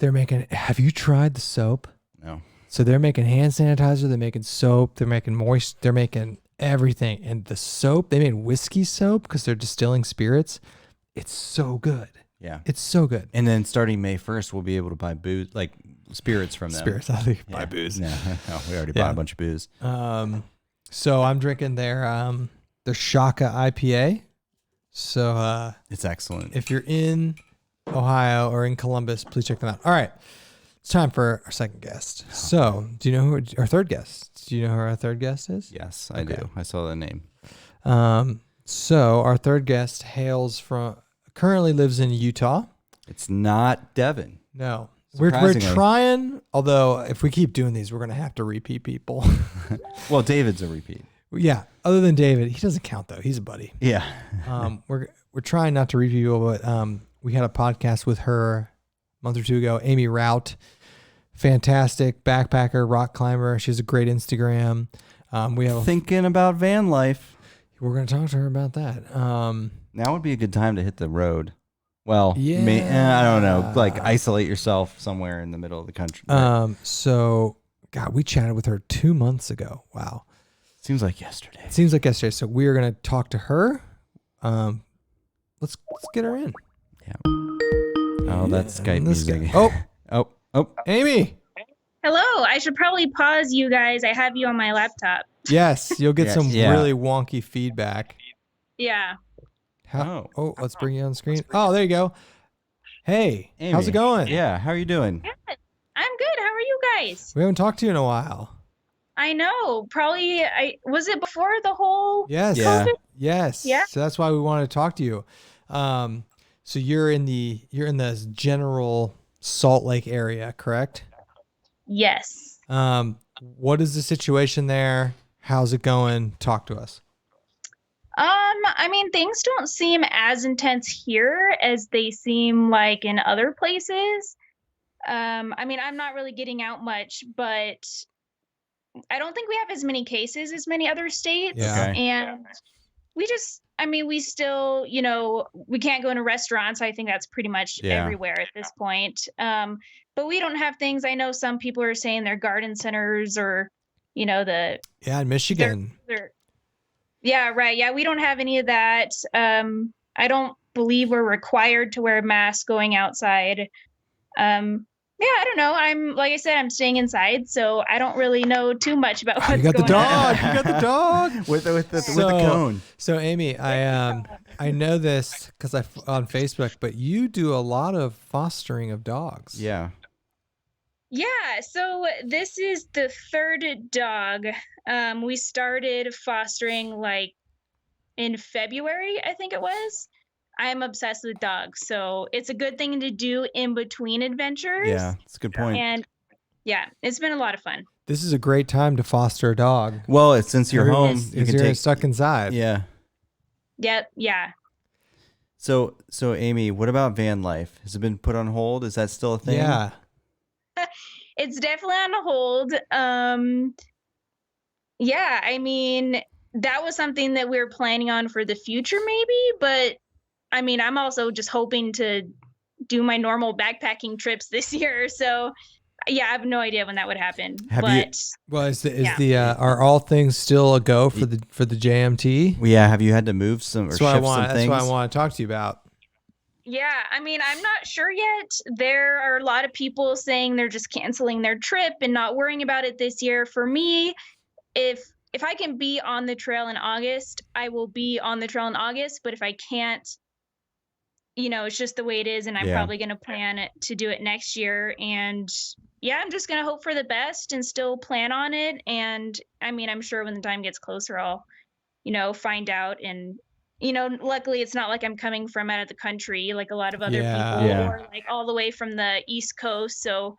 Have you tried the soap? No. So they're making hand sanitizer, they're making soap, they're making moist, they're making everything. And the soap, they made whiskey soap because they're distilling spirits. It's so good. Yeah. It's so good. And then starting May 1st, we'll be able to buy booze, like spirits from them. Spirits, I think buy booze. No, we already bought a bunch of booze. So I'm drinking their Shaka IPA. So it's excellent. If you're in Ohio or in Columbus, please check them out. All right. It's time for our second guest. So, do you know who our third guest? Do you know who our third guest is? Yes, I do. I saw the name. So our third guest currently lives in Utah. It's not Devin. No. We're trying, although if we keep doing these, we're going to have to repeat people. Well, David's a repeat. Yeah. Other than David, he doesn't count though. He's a buddy. Yeah. We're trying not to repeat people, but we had a podcast with her a month or two ago, Amy Rout. Fantastic backpacker, rock climber. She has a great Instagram. We have thinking about van life. We're going to talk to her about that. Now would be a good time to hit the road. Well, yeah. I don't know. Like isolate yourself somewhere in the middle of the country. So, God, we chatted with her 2 months ago. Wow. Seems like yesterday. It seems like yesterday. So we are going to talk to her. Let's get her in. Yeah. Oh, that's Skype music. Oh, Amy. Hello. I should probably pause you guys. I have you on my laptop. Yes, you'll get some really wonky feedback. Yeah. Let's bring you on screen. Oh, there you go. Hey, Amy. How's it going? Yeah, how are you doing? Good. I'm good. How are you guys? We haven't talked to you in a while. I know. Probably. Was it before the whole? Yes. COVID? Yes. Yeah. So that's why we wanted to talk to you. So you're in the general Salt Lake area, correct? Yes. What is the situation there? How's it going? Talk to us. I mean, things don't seem as intense here as they seem like in other places. I mean, I'm not really getting out much, but I don't think we have as many cases as many other states. Yeah. Okay. And we still, we can't go into restaurants. I think that's pretty much everywhere at this point. But we don't have things. I know some people are saying their garden centers or, in Michigan. Yeah, right. Yeah, we don't have any of that. I don't believe we're required to wear a mask going outside. Yeah, I don't know. Like I said, I'm staying inside, so I don't really know too much about You what's got the going on. dog. You got the dog. with the So- cone. So Amy, I know this because on Facebook, but you do a lot of fostering of dogs. Yeah. Yeah, so this is the third dog. We started fostering like in February, I think it was. I am obsessed with dogs, so it's a good thing to do in between adventures. Yeah, that's a good point. And yeah, it's been a lot of fun. This is a great time to foster a dog. Well, it's, since you're home, Everyone's- you can you're take. stuck inside. Yeah. Yep, yeah. So Amy, what about van life? Has it been put on hold? Is that still a thing? Yeah. It's definitely on hold. Yeah, I mean, that was something that we were planning on for the future maybe, but I mean, I'm also just hoping to do my normal backpacking trips this year. So yeah, I have no idea when that would happen. Well, are all things still a go for the JMT? Well, yeah. Have you had to move some or That's shift what some things? That's what I want to talk to you about. yeah, I mean, I'm not sure yet. There are a lot of people saying they're just canceling their trip and not worrying about it this year. For me, if I can be on the trail in August, I will be on the trail in August. But if I can't, it's just the way it is, and I'm probably going to plan to do it next year. And yeah, I'm just going to hope for the best and still plan on it. And I mean, I'm sure when the time gets closer, I'll, find out. And, luckily it's not like I'm coming from out of the country like a lot of other people or like all the way from the East Coast. So,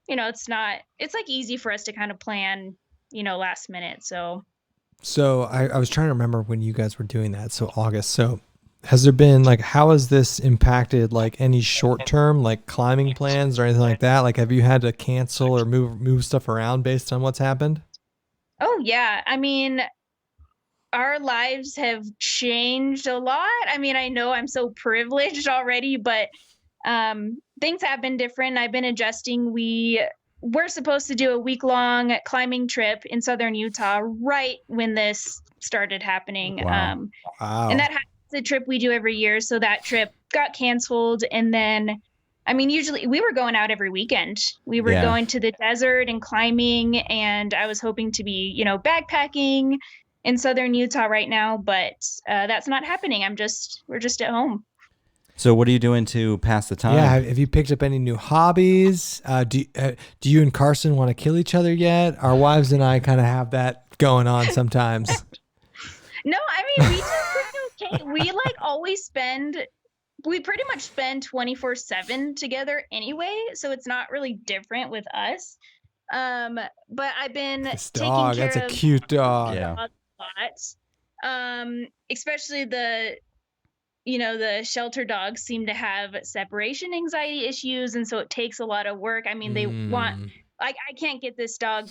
it's like easy for us to kind of plan, last minute. So I was trying to remember when you guys were doing that. So August. So has there been how has this impacted any short term climbing plans or anything like that? Have you had to cancel or move stuff around based on what's happened? Oh yeah. I mean, our lives have changed a lot. I mean, I know I'm so privileged already, but things have been different. I've been adjusting. We're supposed to do a week-long climbing trip in southern Utah right when this started happening. Wow. Wow. And that's a trip we do every year. So that trip got canceled. And then, I mean, usually we were going out every weekend. We were going to the desert and climbing. And I was hoping to be, backpacking in southern Utah right now. But that's not happening. We're just at home. So what are you doing to pass the time? Yeah, have you picked up any new hobbies? Do you and Carson want to kill each other yet? Our wives and I kind of have that going on sometimes. No, I mean, we do pretty okay. We pretty much spend 24/7 together anyway, so it's not really different with us. But I've been This taking dog, care that's a of cute dog. Yeah. a lot. Especially the shelter dogs seem to have separation anxiety issues, and so it takes a lot of work. I mean, they want I can't get this dog,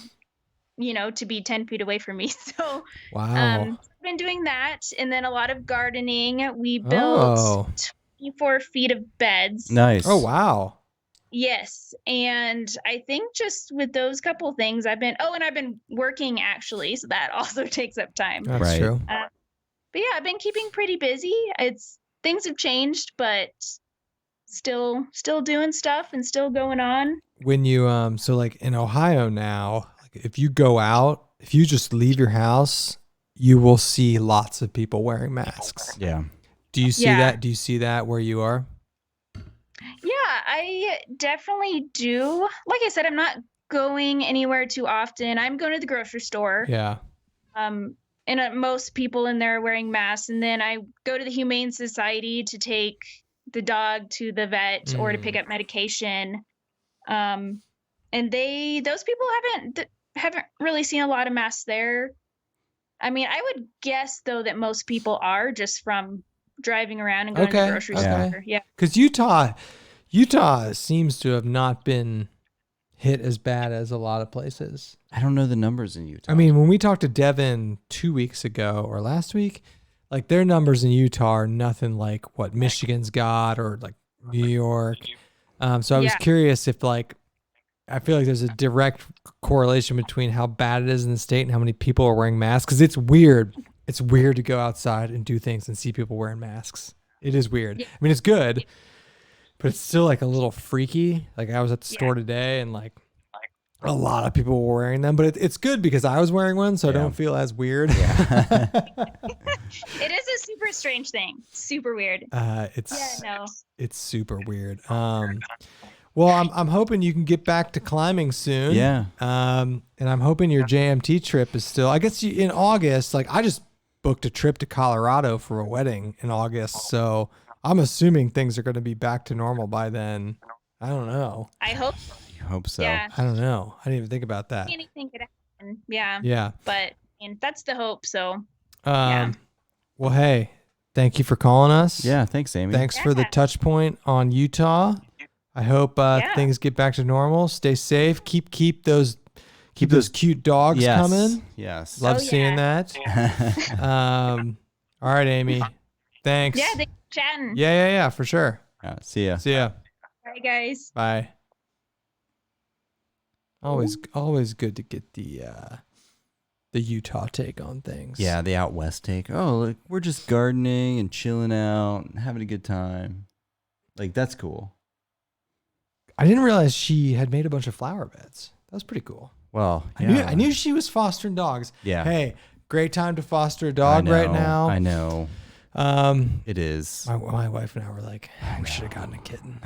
to be 10 feet away from me. So Wow. I've been doing that, and then a lot of gardening. We built 24 feet of beds. Nice. Oh, wow. Yes, and I think just with those couple things, I've been working actually, so that also takes up time. That's Right. true. But yeah, I've been keeping pretty busy. Things have changed, but still doing stuff and still going on. When you in Ohio now, if you go out, if you just leave your house, you will see lots of people wearing masks. Yeah. Do you see that? Do you see that where you are? Yeah, I definitely do. Like I said, I'm not going anywhere too often. I'm going to the grocery store. Yeah. And most people in there are wearing masks. And then I go to the Humane Society to take the dog to the vet or to pick up medication. And those people haven't really seen a lot of masks there. I mean, I would guess though that most people are just from driving around and going to the grocery store. Yeah. Because Utah seems to have not been hit as bad as a lot of places. I don't know the numbers in Utah. I mean, when we talked to Devin 2 weeks ago or last week, their numbers in Utah are nothing like what Michigan's got or New York. So I was curious if I feel like there's a direct correlation between how bad it is in the state and how many people are wearing masks. Because it's weird. it's weird to go outside and do things and see people wearing masks. It is weird. Yeah. I mean, it's good, but it's still like a little freaky. Like I was at the Yeah. store today and like a lot of people were wearing them, but it's good because I was wearing one, so I Yeah. don't feel as weird. Yeah. It is a super strange thing. Super weird. It's Yeah, no. it's super weird. Well, I'm hoping you can get back to climbing soon. Yeah. And I'm hoping your JMT trip is still. I guess in August. Like I just booked a trip to Colorado for a wedding in August, so I'm assuming things are going to be back to normal by then. I don't know. I hope. You hope so. Yeah. I don't know. I didn't even think about that. Anything could happen. Yeah. Yeah. But that's the hope. So. Yeah. Well, hey, thank you for calling us. Yeah. Thanks, Amy. Thanks for the touch point on Utah. I hope things get back to normal. Stay safe. Keep those cute dogs Yes. coming. Yes. Love Oh, seeing yeah. that. All right, Amy. Thanks. Yeah. Thanks for chatting. Yeah, for sure. See ya. See ya. Bye, guys. Bye. Always good to get the Utah take on things. Yeah, the out west take. Oh, look, we're just gardening and chilling out and having a good time. Like that's cool. I didn't realize she had made a bunch of flower beds. That was pretty cool. Well, I knew she was fostering dogs. Yeah. Hey, great time to foster a dog right now. I know. It is. My wife and I were like, we should have gotten a kitten.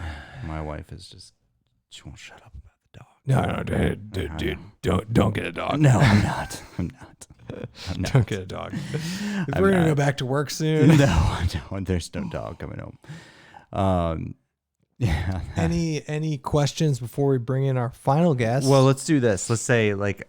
My wife is just, she won't shut up about the dog. No, dude, don't get a dog. No, I'm not. I'm not. Don't get a dog. We're gonna go back to work soon. No, there's no dog coming home. Yeah. Any questions before we bring in our final guest? Well, let's do this. Let's say like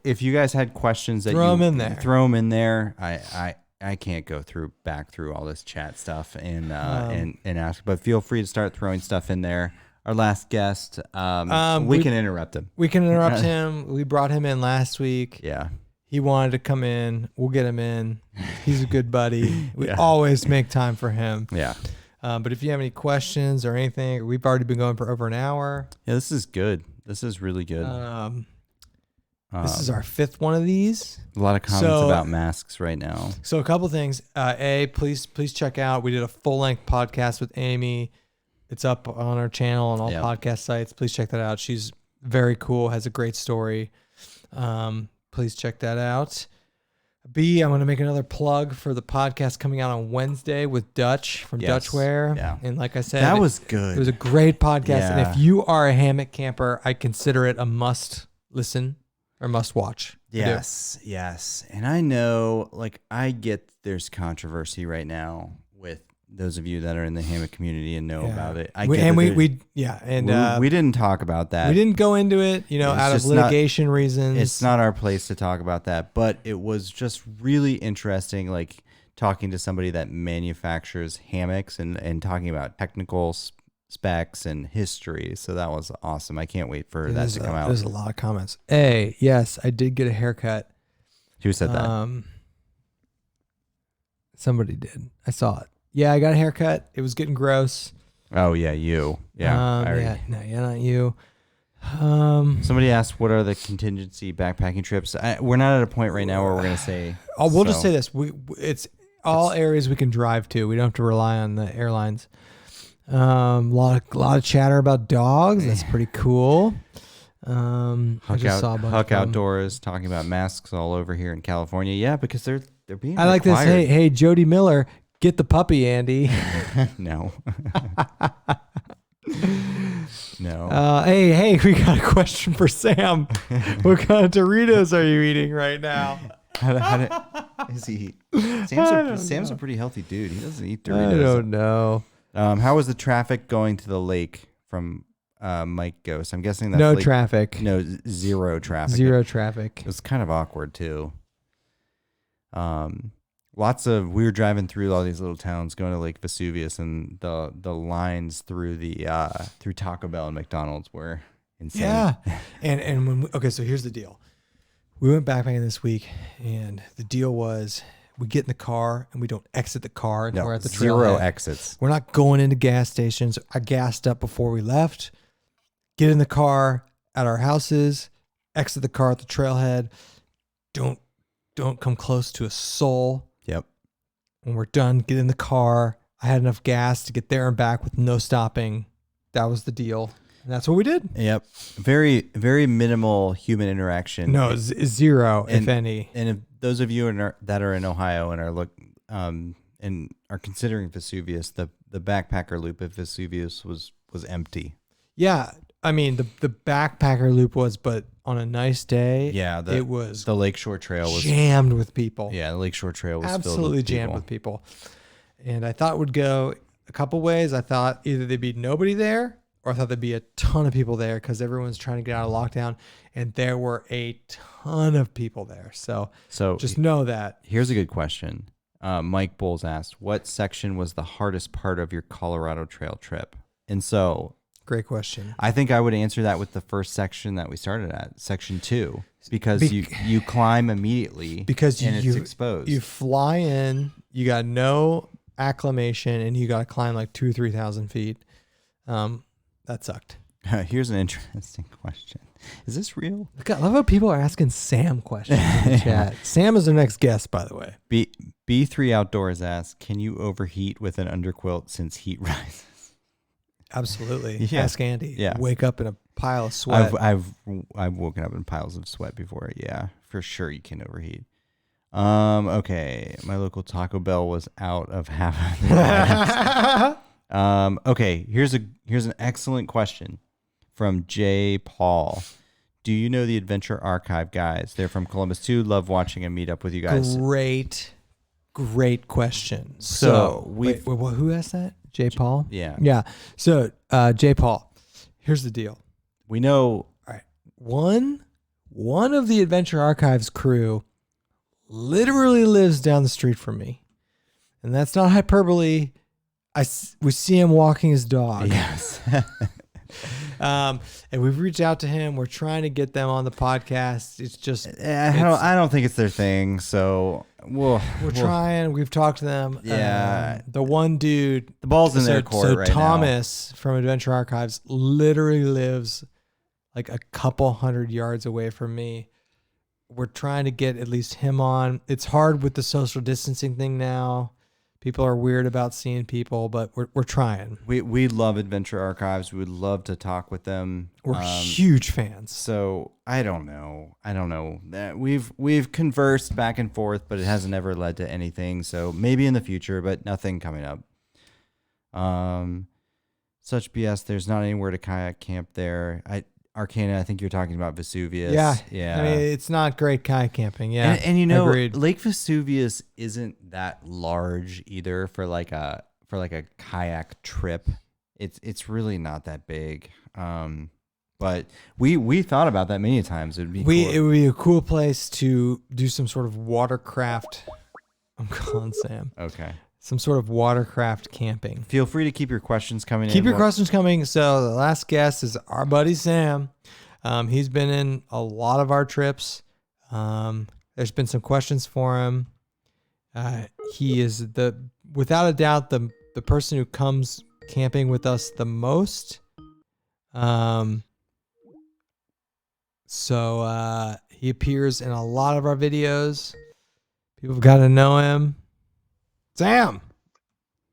if you guys had questions that Throw 'em in there. Throw them in there. I can't go back through all this chat stuff and ask, but feel free to start throwing stuff in there. Our last guest, we can interrupt him. We can interrupt him. We brought him in last week. Yeah. He wanted to come in. We'll get him in. He's a good buddy. We Yeah. always make time for him. Yeah. But if you have any questions or anything, we've already been going for over an hour. Yeah, this is good. This is really good. This is our fifth one of these. A lot of comments about masks right now. So a couple things. Please check out. We did a full length podcast with Amy. It's up on our channel and all podcast sites. Please check that out. She's very cool. Has a great story. Please check that out. B, I'm going to make another plug for the podcast coming out on Wednesday with Dutch from Yes. Dutchware. Yeah. And like I said, That was good. It was a great podcast. And Yeah. if you are a hammock camper, I consider it a must listen or must watch. I do. Yes. And I know, like, I get there's controversy right now with those of you that are in the hammock community and know about it. We didn't talk about that. We didn't go into it, It's out of just litigation reasons. It's not our place to talk about that, but it was just really interesting, like talking to somebody that manufactures hammocks and talking about technical specs and history. So that was awesome. I can't wait for that to come out. There's a lot of comments. Yes, I did get a haircut. Who said that? Somebody did. I saw it. Yeah, I got a haircut. It was getting gross. Oh yeah, you. Yeah. Not you. Somebody asked, "What are the contingency backpacking trips?" We're not at a point right now where we're gonna say. We'll just say this: it's all areas we can drive to. We don't have to rely on the airlines. Lot of chatter about dogs. That's pretty cool. Huck Outdoors talking about masks all over here in California. Yeah, because they're being. I like this. Hey, Jody Miller. Get the puppy, Andy. No. No. Hey, we got a question for Sam. What kind of Doritos are you eating right now? Is he? Sam's a pretty healthy dude. He doesn't eat Doritos. I don't know. How was the traffic going to the lake from Mike Ghost? I'm guessing that's no traffic. No, zero traffic. Zero traffic. It was kind of awkward too. We were driving through all these little towns going to Lake Vesuvius, and the lines through through Taco Bell and McDonald's were insane. Yeah. And so here's the deal. We went backpacking this week, and the deal was we get in the car and we don't exit the car until we're at the trailhead. Zero exits. We're not going into gas stations. I gassed up before we left. Get in the car at our houses, exit the car at the trailhead. Don't don't come close to a soul. Yep. When we're done, get in the car. I had enough gas to get there and back with no stopping. That was the deal. And that's what we did. Yep. Very, very minimal human interaction. No, zero, if any. And if those of you that are in Ohio and are and are considering Vesuvius, the backpacker loop at Vesuvius was empty. Yeah. I mean, the backpacker loop was, but on a nice day, Yeah, it was the Lakeshore Trail was jammed with people. Yeah, the Lakeshore Trail was absolutely filled with jammed people. with people. And I thought it would go a couple ways. I thought either there'd be nobody there, or I thought there'd be a ton of people there because everyone's trying to get out of lockdown, and there were a ton of people there. So just know that. Here's a good question. Mike Bowles asked, what section was the hardest part of your Colorado Trail trip? And so Great question. I think I would answer that with the first section that we started at, section 2, because you climb immediately because and it's exposed. You fly in, you got no acclimation, and you got to climb like 2,000 or 3,000 feet. That sucked. Here's an interesting question. Is this real? Look, I love how people are asking Sam questions in the chat. Sam is our next guest, by the way. B3 Outdoors asks, can you overheat with an underquilt since heat rises? Absolutely. Yeah. Ask Andy. Yeah. Wake up in a pile of sweat. I've woken up in piles of sweat before. Yeah, for sure you can overheat. Okay, my local Taco Bell was out of half of the items. Okay, here's an excellent question from J. Paul. Do you know the Adventure Archive guys? They're from Columbus too. Love watching a meet up with you guys. Great question. So wait, who asked that? J. Paul? Yeah. So J. Paul, here's the deal. We know. All right. One of the Adventure Archives crew literally lives down the street from me. And that's not hyperbole. We see him walking his dog. Yes. And we've reached out to him. We're trying to get them on the podcast. It's just I don't think it's their thing. So we're trying. We've talked to them. Yeah. The one dude, the ball's in their court right Thomas from Adventure Archives literally lives like a couple hundred yards away from me. We're trying to get at least him on. It's hard with the social distancing thing now. People are weird about seeing people, but we're trying. We love Adventure Archives. We would love to talk with them. We're huge fans. So I don't know. That we've conversed back and forth, but it hasn't ever led to anything. So maybe in the future, but nothing coming up. Such BS. There's not anywhere to kayak camp there. Arcana, I think you're talking about Vesuvius. Yeah. I mean, it's not great kayak camping. Yeah, and you know, agreed. Lake Vesuvius isn't that large either for like a kayak trip. It's really not that big. But we thought about that many times. It would be a cool place to do some sort of watercraft. I'm calling Sam. Okay. Some sort of watercraft camping. Feel free to keep your questions coming in. Keep your questions coming. So the last guest is our buddy Sam. He's been in a lot of our trips. There's been some questions for him. He is without a doubt the person who comes camping with us the most. So he appears in a lot of our videos. People have got to know him. Sam.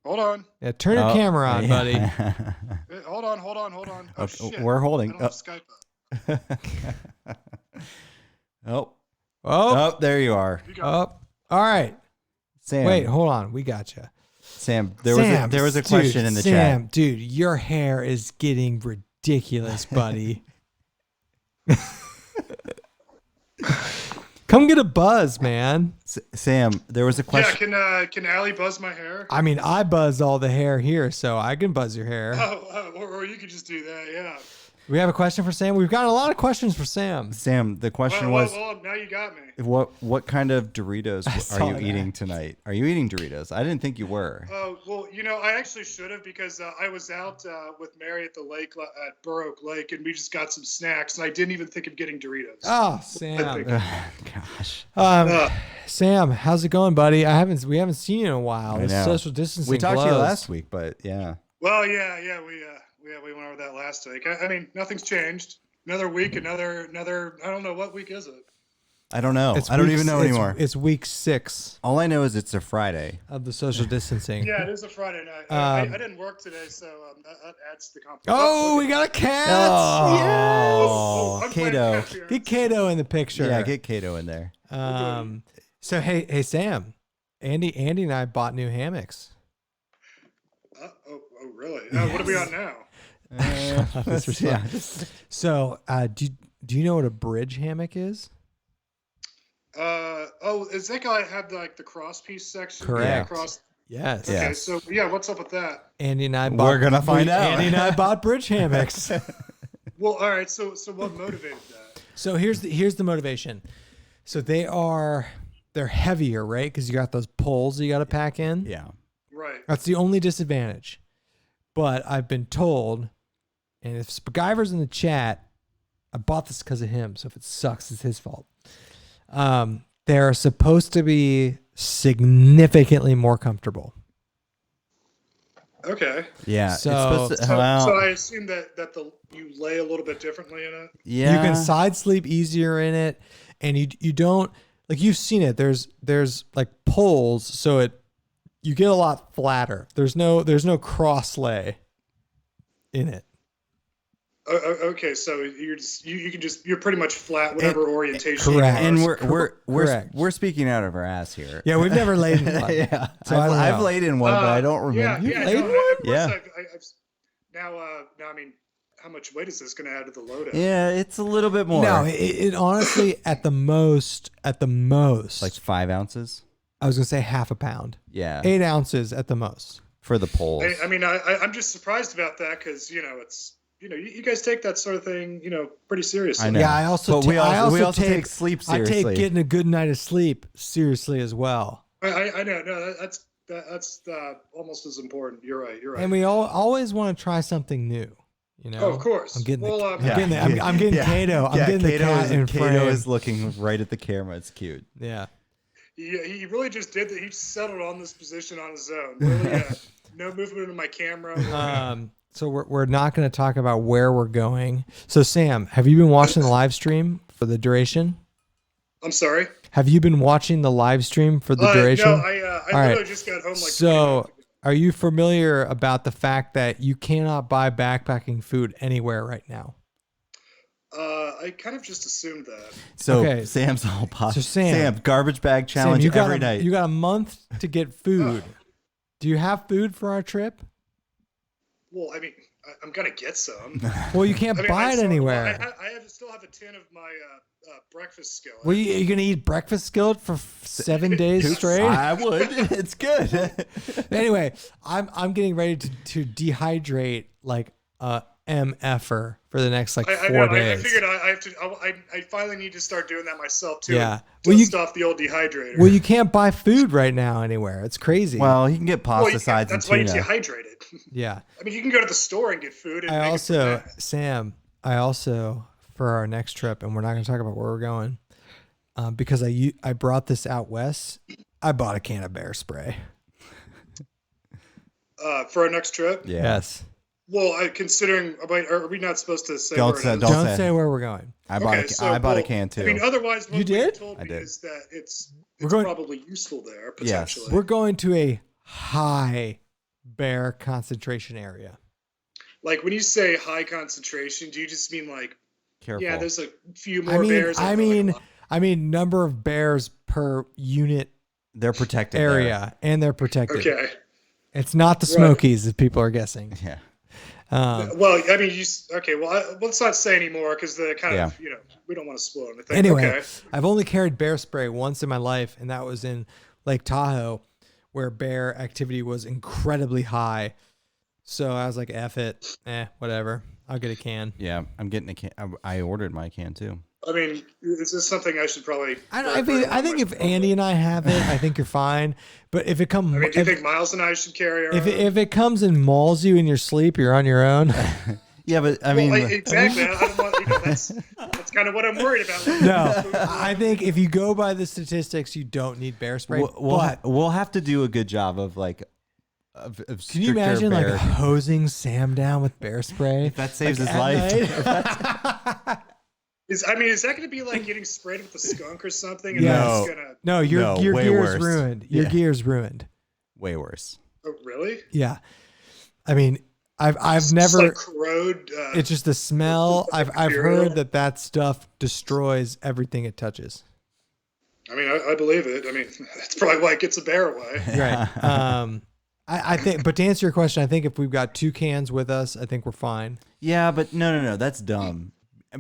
Hold on. Yeah, turn your camera on, buddy. Hold on. Oh, okay, shit. we're holding. I don't have Skype up. Oh, there you are. You got it. All right. Sam. Wait, hold on. We got you. Sam, there was a question in the chat. Sam, dude, your hair is getting ridiculous, buddy. Come get a buzz, man. Sam, there was a question. Yeah, can Allie buzz my hair? I mean, I buzz all the hair here, so I can buzz your hair. Or you could just do that, yeah. We have a question for Sam. We've got a lot of questions for Sam. Sam, the question was, well, now you got me. what kind of Doritos are you eating tonight? Are you eating Doritos? I didn't think you were. Well, I actually should have because I was out with Mary at the lake at Burr Oak Lake, and we just got some snacks, and I didn't even think of getting Doritos. Oh, Sam. Gosh. Sam, how's it going, buddy? We haven't seen you in a while. The social distancing. We talked to you blows. last week, but yeah. Well, yeah, we went over that last week. I mean, nothing's changed. Another week, another. I don't know, what week is it? I don't know. It's I don't week- even know it's- anymore. It's week 6 All I know is it's a Friday. of the social distancing. Yeah, it is a Friday night. I didn't work today, so that adds to the complication. Oh, we got a cat. Oh, I'm playing Kato. catch here. Get Kato in the picture. Yeah, get Kato in there. So hey Sam, Andy and I bought new hammocks. Oh, really? What are we on now? This was fun. So do you know what a bridge hammock is? Is that guy have like the cross piece section? Correct. Yeah, cross. Yes. Okay, Yes. so yeah, what's up with that? Andy and I We're gonna find out. Andy and I bought bridge hammocks. Well, all right. So what motivated that? So here's the motivation. So they're heavier, right? Because you got those poles you got to pack in. Yeah. Right. That's the only disadvantage. But I've been told, and if Spackyver's in the chat, I bought this because of him. So if it sucks, it's his fault. They're supposed to be significantly more comfortable. Okay. Yeah. So- it's supposed to, So well, I assume that you lay a little bit differently in it. yeah. You can side sleep easier in it, and you don't, like, you've seen it. There's like poles, so you get a lot flatter. There's no cross lay in it. Okay, so you're pretty much flat, whatever orientation. correct. You are. And Correct. we're speaking out of our ass here. Yeah, we've never laid in one. Yeah. So I don't I've know. laid in one, but I don't remember. Yeah, laid no, one? of course Yeah. I've, now, I mean, how much weight is this going to add to the load? Yeah, it's a little bit more. No, it honestly at the most, like 5 ounces. I was gonna say half a pound, Yeah. 8 ounces at the most. For the poles. I mean, I'm just surprised about that because it's you guys take that sort of thing pretty seriously. I know. Yeah, I also But we also take take sleep I seriously. take getting a good night of sleep seriously as well. I know. No, that's almost as important. You're right. And we always want to try something new. You know, Oh, of course. I'm getting Well, I'm getting Yeah. Kato. I'm getting the cat in frame. Kato is looking right at the camera. It's cute. Yeah. he really just did that. He settled on this position on his own. Really, no movement of my camera. So we're not going to talk about where we're going. So Sam, have you been watching the live stream for the duration? I'm sorry. Have you been watching the live stream for the duration? No, I literally just got home like. 20 So, minutes ago. are you familiar about the fact that you cannot buy backpacking food anywhere right now? I kind of just assumed that. So Okay. Sam's all positive. So Sam, garbage bag challenge Sam, every night. You got a month to get food. Do you have food for our trip? Well, I mean, I'm gonna get some. Well, you can't I mean, buy it anywhere. I still have a tin of my breakfast skillet. Well, you gonna eat breakfast skillet for 7 days straight? I would. It's good. Anyway, I'm getting ready to dehydrate like a MFer for the next like 4 I days. figured I have to. I finally need to start doing that myself too. Yeah. Well, Well, you- off the old dehydrator. Well, you can't buy food right now anywhere. It's crazy. Well, you can get Well, pasta sides and that's why you tuna. dehydrate it. yeah. I mean, you can go to the store and get food. And I make it also, from that. Sam, for our next trip, and we're not going to talk about where we're going, because I brought this out west. I bought a can of bear spray. For our next trip. Yeah. Yes. Well, considering, are we not supposed to say? Don't where it say- is? don't Don't say where we're going. I bought Okay, I bought a can too. I mean, otherwise, what You did? told I me did. is that it's We're going- probably useful there Yes. potentially. We're going to a high bear concentration area. Like when you say high concentration, do you just mean like, Careful. yeah, there's a few more bears? I mean, number of bears per unit They're protected area, and they're protected. Okay. It's not the Right. Smokies, as people are guessing. There. Yeah. Well, I mean, okay. Well, let's not say anymore because the kind of we don't want to spoil anything. Anyway, Okay. I've only carried bear spray once in my life, and that was in Lake Tahoe, where bear activity was incredibly high. So I was like, F it. Whatever. I'll get a can. Yeah. I'm getting a can. I ordered my can too. I mean, is this something I should probably? I think if Andy and I have it, I think you're fine. But if it comes, I mean, do you think Miles and I should carry our? if it comes and mauls you in your sleep, you're on your own. Yeah, but I mean, exactly. I don't want. That's kind of what I'm worried about. No, I think if you go by the statistics, you don't need bear spray. we'll have to do a good job of like. Of Can you imagine like hosing Sam down with bear spray? that saves Like, his at life? night? Is that going to be like getting sprayed with a skunk or something? And Yes. that's gonna... No, your way gear's worse. ruined. Your gear's ruined. Way worse. Oh, really? Yeah. I mean, I've It's never. like corrode. It's just the smell. I've material. heard that stuff destroys everything it touches. I mean, I believe it. I mean, it's probably why it gets a bear away. Right. I think, but to answer your question, I think if we've got 2 cans with us, I think we're fine. Yeah, but no, that's dumb.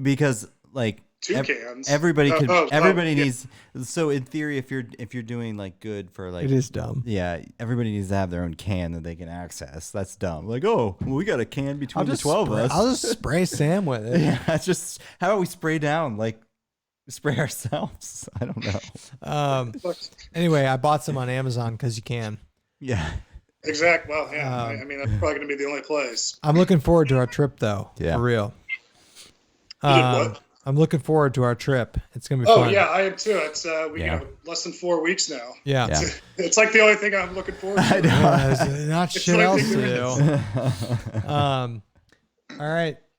Because like 2 cans. everybody could yeah. needs. So in theory, if you're doing like good for like, It is dumb. yeah, everybody needs to have their own can that they can access. That's dumb. Like, oh, well, we got a can between the 12 of us. I'll just spray Sam with it. Yeah, it's just how about we spray down, like spray ourselves? I don't know. Anyway, I bought some on Amazon because you can. Yeah. Exactly. Well, yeah. I mean, that's probably going to be the only place. I'm looking forward to our trip, though. Yeah. For real. You did what? I'm looking forward to our trip. It's gonna be Oh fun. yeah, I am too. It's Yeah. less than 4 weeks now. Yeah. Yeah. It's like the only thing I'm looking forward to. I know. Yeah, there's not It's shit like else the to do.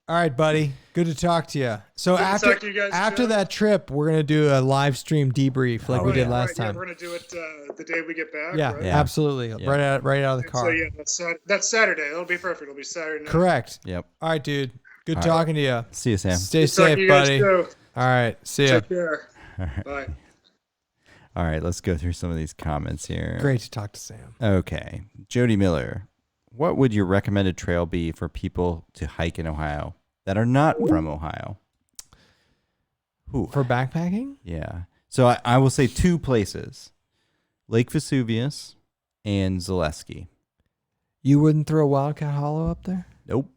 All right, buddy. Good to talk to you. So Good to after talk to you guys, after too. that trip, we're gonna do a live stream debrief like we did last Yeah, time. we're going to do it the day we get back. Yeah, right? Yeah. absolutely. Yeah. Right out of the So car. yeah, that's Saturday. It'll be perfect. It'll be Saturday night. Correct. Yep. All right, dude. Good All right. talking to you. See you, Sam. Stay Good talking to safe, you guys, buddy. too. All right. See ya. Take care. All right. Bye. All right, let's go through some of these comments here. Great to talk to Sam. Okay. Jody Miller, what would your recommended trail be for people to hike in Ohio that are not from Ohio? Ooh. For backpacking? Yeah. So I will say 2 places, Lake Vesuvius and Zaleski. You wouldn't throw Wildcat Hollow up there? Nope.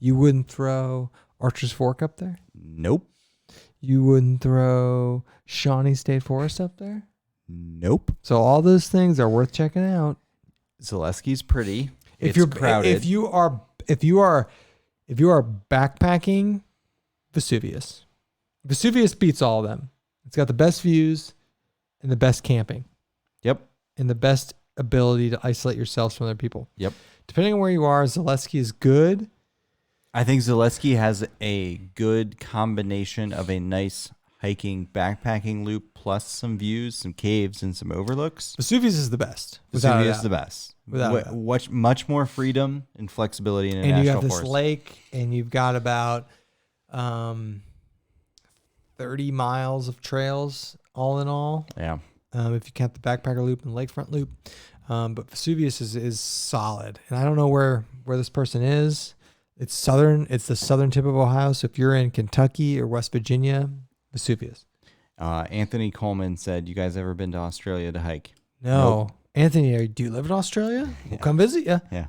You wouldn't throw Archer's Fork up there? Nope. You wouldn't throw Shawnee State Forest up there? Nope. So all those things are worth checking out. Zaleski's pretty. If It's crowded. if you are backpacking, Vesuvius. Vesuvius beats all of them. It's got the best views and the best camping Yep. and the best ability to isolate yourselves from other people. Yep. Depending on where you are, Zaleski is good. I think Zaleski has a good combination of a nice hiking backpacking loop plus some views, some caves, and some overlooks. Vesuvius is the best. Without a Vesuvius is doubt. the best. Without a doubt. Much more freedom and flexibility in a And you national got this forest. lake, and you've got about 30 miles of trails, all in all. Yeah. If you count the backpacker loop and lakefront loop. But Vesuvius is solid. And I don't know where this person is. It's southern. It's the southern tip of Ohio. So if you're in Kentucky or West Virginia, Vesuvius. Anthony Coleman said, "You guys ever been to Australia to hike?" No. Nope. Anthony, do you live in Australia? We'll come visit you. Yeah.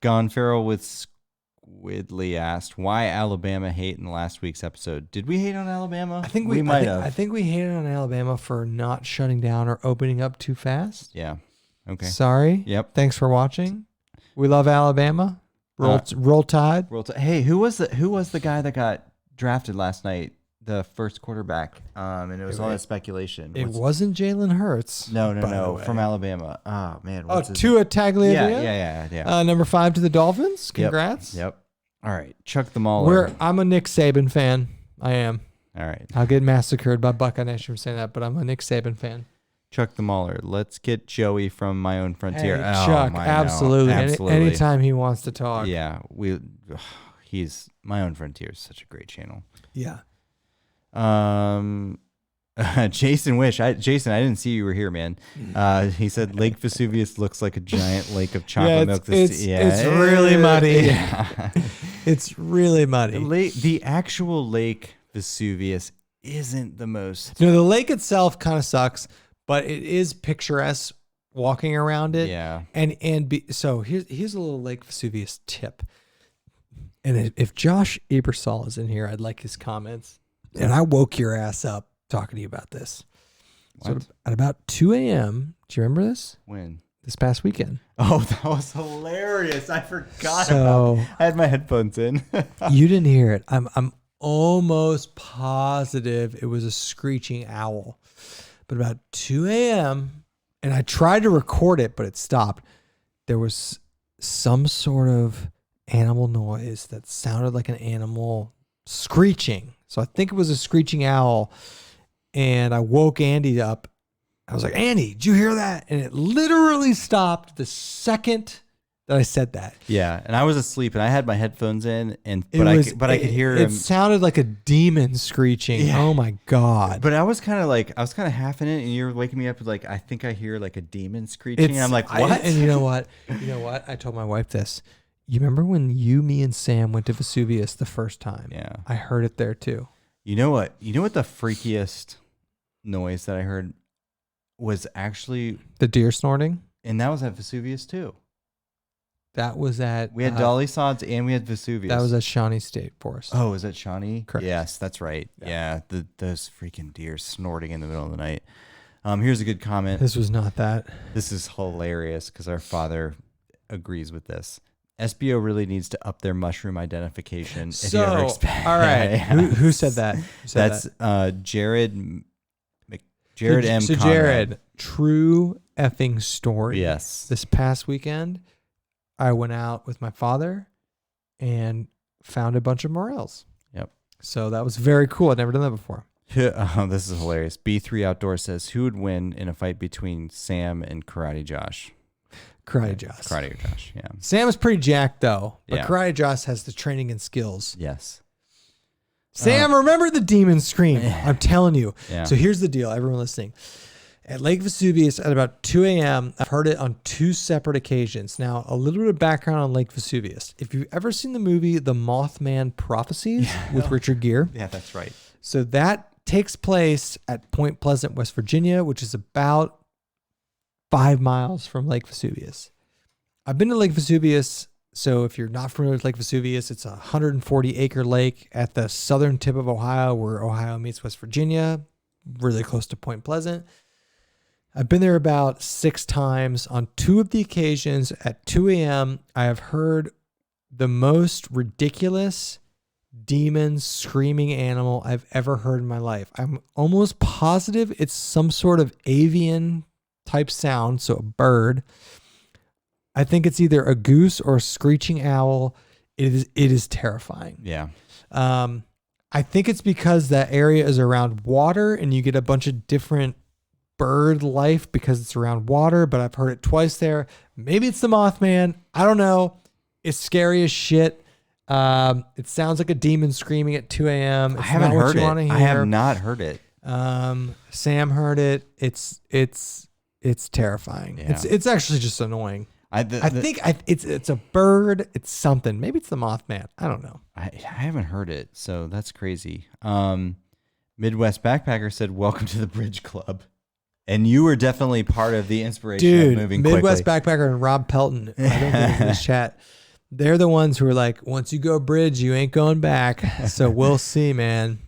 Gone Feral with Squidly asked, "Why Alabama hate in last week's episode? Did we hate on Alabama? I think we might I have. I think we hated on Alabama for not shutting down or opening up too fast. Yeah. Okay. Sorry. Yep. Thanks for watching. We love Alabama. Roll Tide. Hey, who was the guy that got drafted last night? The first quarterback. And it was all that speculation. It wasn't Jalen Hurts. No, by the way. from Alabama. Oh man. Oh, What's his Tua Tagliabue. Yeah. Number 5 to the Dolphins. Yep. Congrats. Yep. All right. Chuck the Mauler. I'm a Nick Saban fan. I am. All right. I'll get massacred by Buckeye Nation for saying that, but I'm a Nick Saban fan. Chuck the Mauler. Let's get Joey from My Own Frontier. Hey, Oh, Chuck, my, no. absolutely. Absolutely. Anytime he wants to talk. Yeah. He's My Own Frontier is such a great channel. Yeah. Jason, Jason, I didn't see you were here, man. He said Lake Vesuvius looks like a giant lake of chocolate milk. It's really muddy. Yeah. It's really muddy. The actual Lake Vesuvius isn't the most. The lake itself kind of sucks, but it is picturesque walking around it. Yeah. So here's a little Lake Vesuvius tip. And if Josh Ebersol is in here, I'd like his comments. And I woke your ass up talking to you about this. So at about 2 a.m., do you remember this? When? This past weekend. Oh, that was hilarious. I forgot So- about it. I had my headphones in. You didn't hear it. I'm almost positive it was a screeching owl. But about 2 a.m., and I tried to record it, but it stopped. There was some sort of animal noise that sounded like an animal screeching. So I think it was a screeching owl. And I woke Andy up. I was like, Andy, did you hear that? And it literally stopped the second that I said that. Yeah, and I was asleep, and I had my headphones in, I could hear him. It sounded like a demon screeching. Yeah. Oh my God! But I was kind of half in it, and you're waking me up with like, I think I hear like a demon screeching. And I'm like, what? And you know what? I told my wife this. You remember when me and Sam went to Vesuvius the first time? Yeah, I heard it there too. You know what? You know what the freakiest noise that I heard was actually the deer snorting, and that was at Vesuvius too. That was at we had Dolly Sods and we had Vesuvius. That was at Shawnee State Forest. Oh, is that Shawnee? Correct. Yes, that's right. Yeah, those freaking deer snorting in the middle of the night. Here's a good comment. This was not that. This is hilarious because our father agrees with this. SBO really needs to up their mushroom identification. So, all right, who said that? That's Jared. Jared M. So Conrad. Jared, true effing story. Yes. This past weekend, I went out with my father and found a bunch of morels. Yep. So that was very cool. I'd never done that before. This is hilarious. B3 Outdoor says, who would win in a fight between Sam and Karate Josh? Karate Josh. Karate Josh, yeah. Sam is pretty jacked, though. But Yeah. Karate Josh has the training and skills. Yes. Sam, remember the demon scream. I'm telling you. Yeah. So here's the deal, everyone listening. At Lake Vesuvius at about 2 a.m., I've heard it on 2 separate occasions. Now, a little bit of background on Lake Vesuvius. If you've ever seen the movie The Mothman Prophecies with Richard Gere. Yeah, that's right. So that takes place at Point Pleasant, West Virginia, which is about 5 miles from Lake Vesuvius. I've been to Lake Vesuvius. So if you're not familiar with Lake Vesuvius, it's a 140-acre lake at the southern tip of Ohio where Ohio meets West Virginia, really close to Point Pleasant. I've been there about 6 times. On 2 of the occasions at 2 a.m., I have heard the most ridiculous demon screaming animal I've ever heard in my life. I'm almost positive it's some sort of avian type sound, so a bird. I think it's either a goose or a screeching owl. It is terrifying. Yeah. I think it's because that area is around water and you get a bunch of different bird life because it's around water, but I've heard it twice there. Maybe it's the Mothman. I don't know. It's scary as shit. It sounds like a demon screaming at 2 a.m. I haven't heard it. I have not heard it. Sam heard it. It's terrifying. Yeah. It's actually just annoying. I think it's a bird. It's something. Maybe it's the Mothman. I don't know. I haven't heard it, so that's crazy. Midwest Backpacker said, "Welcome to the Bridge Club," and you were definitely part of the inspiration of moving Midwest quickly. Backpacker and Rob Pelton. I don't think he's in this chat. They're the ones who are like, once you go bridge, you ain't going back. So we'll see, man.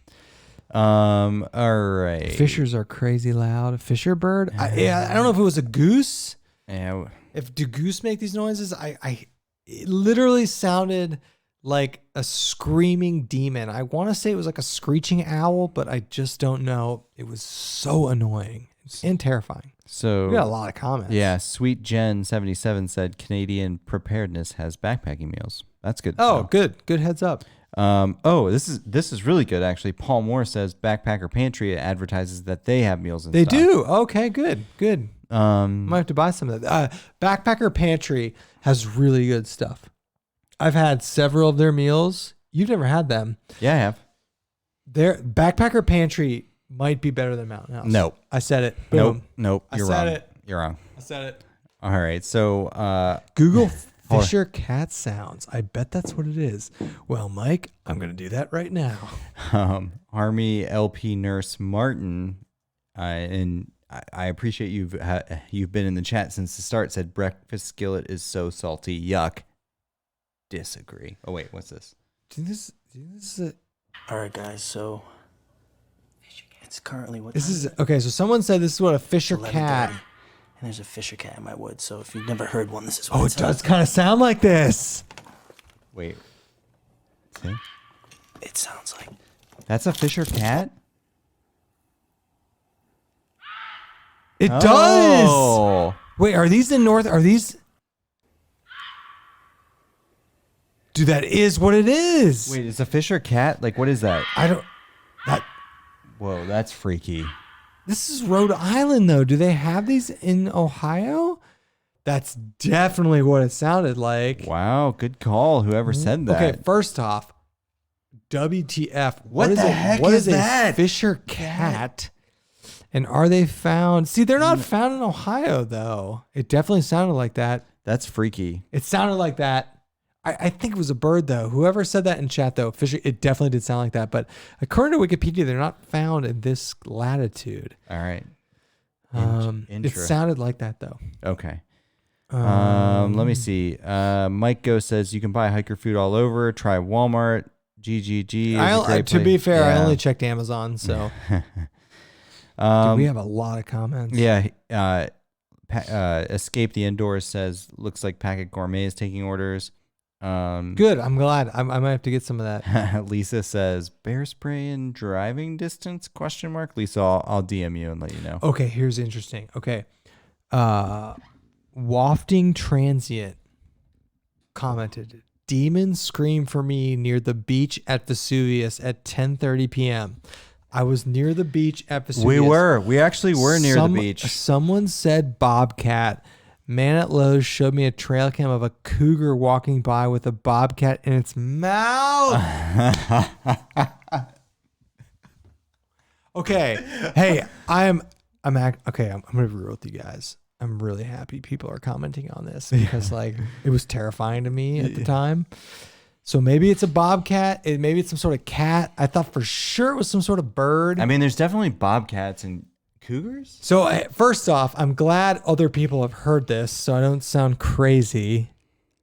All right. Fishers are crazy loud. A fisher bird. I don't know if it was a goose. Yeah. Do goose make these noises? It literally sounded like a screaming demon. I want to say it was like a screeching owl, but I just don't know. It was so annoying and terrifying. So we got a lot of comments. Yeah, Sweet Jen 77 said Canadian Preparedness has backpacking meals. That's good. Oh, good heads up. This is really good actually. Paul Moore says Backpacker Pantry advertises that they have meals in They stock. do. Okay, good. Might have to buy some of that. Backpacker Pantry has really good stuff. I've had several of their meals. You've never had them. Yeah, I have. Their Backpacker Pantry might be better than Mountain House. No. I said it. Boom. Nope. I You're said wrong. it. You're wrong. I said it. All right. So Google Fisher cat sounds. I bet that's what it is. Well, Mike, I'm going to do that right now. Army LP Nurse Martin, and I appreciate you've been in the chat since the start, said breakfast skillet is so salty. Yuck. Disagree. Oh, wait. What's this? Do this is All right, guys. So it's currently what this time is okay. So someone said this is what a Fisher 11:30, cat. and there's a Fisher cat in my woods. So if you've never heard one, this is Oh, what it does kind of sound like this. Wait. See? It sounds like. That's a Fisher cat? It does. Oh. Wait, are these in North? Are these? Dude, that is what it is. Wait, is a Fisher cat? Like, what is that? I don't. Whoa, that's freaky. This is Rhode Island, though. Do they have these in Ohio? That's definitely what it sounded like. Wow, good call. Whoever said that. Okay, first off, WTF? What the heck what is a that? Fisher cat? And are they found? See, they're not found in Ohio, though. It definitely sounded like that. That's freaky. It sounded like that. I think it was a bird, though. Whoever said that in chat, though, Fisher, it definitely did sound like that. But according to Wikipedia, they're not found in this latitude. All right. It sounded like that, though. Okay. Let me see. Mike Go says you can buy hiker food all over. Try Walmart. GGG. To be fair, I only checked Amazon, so. Dude, we have a lot of comments. Yeah. Escape the Indoors says looks like Packet Gourmet is taking orders. Good. I'm glad. I might have to get some of that. Lisa says bear spray in driving distance? ? Lisa, I'll DM you and let you know. Okay, here's interesting. Okay. Wafting Transient commented, demons scream for me near the beach at Vesuvius at 10:30 p.m. I was near the beach at Vesuvius. We actually were near the beach. Someone said bobcat. Man at Lowe's showed me a trail cam of a cougar walking by with a bobcat in its mouth. Okay. Hey, I'm going to be real with you guys. I'm really happy people are commenting on this because it was terrifying to me at the time. So maybe it's a bobcat. Maybe it's some sort of cat. I thought for sure it was some sort of bird. I mean, there's definitely bobcats and cougars. So first off, I'm glad other people have heard this, so I don't sound crazy.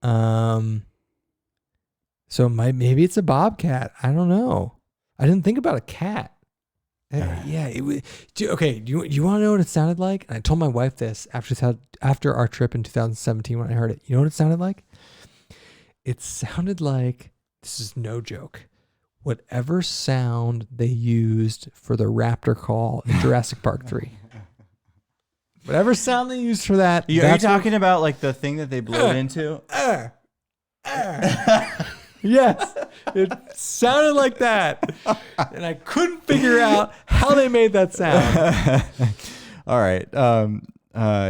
So maybe it's a bobcat. I don't know. I didn't think about a cat. Yeah. Okay. Do you want to know what it sounded like? And I told my wife this after our trip in 2017 when I heard it. You know what it sounded like? It sounded like, this is no joke, whatever sound they used for the raptor call in Jurassic Park 3. Whatever sound they used for that. Are you talking about like the thing that they blow it into? Yes, it sounded like that. And I couldn't figure out how they made that sound. All right.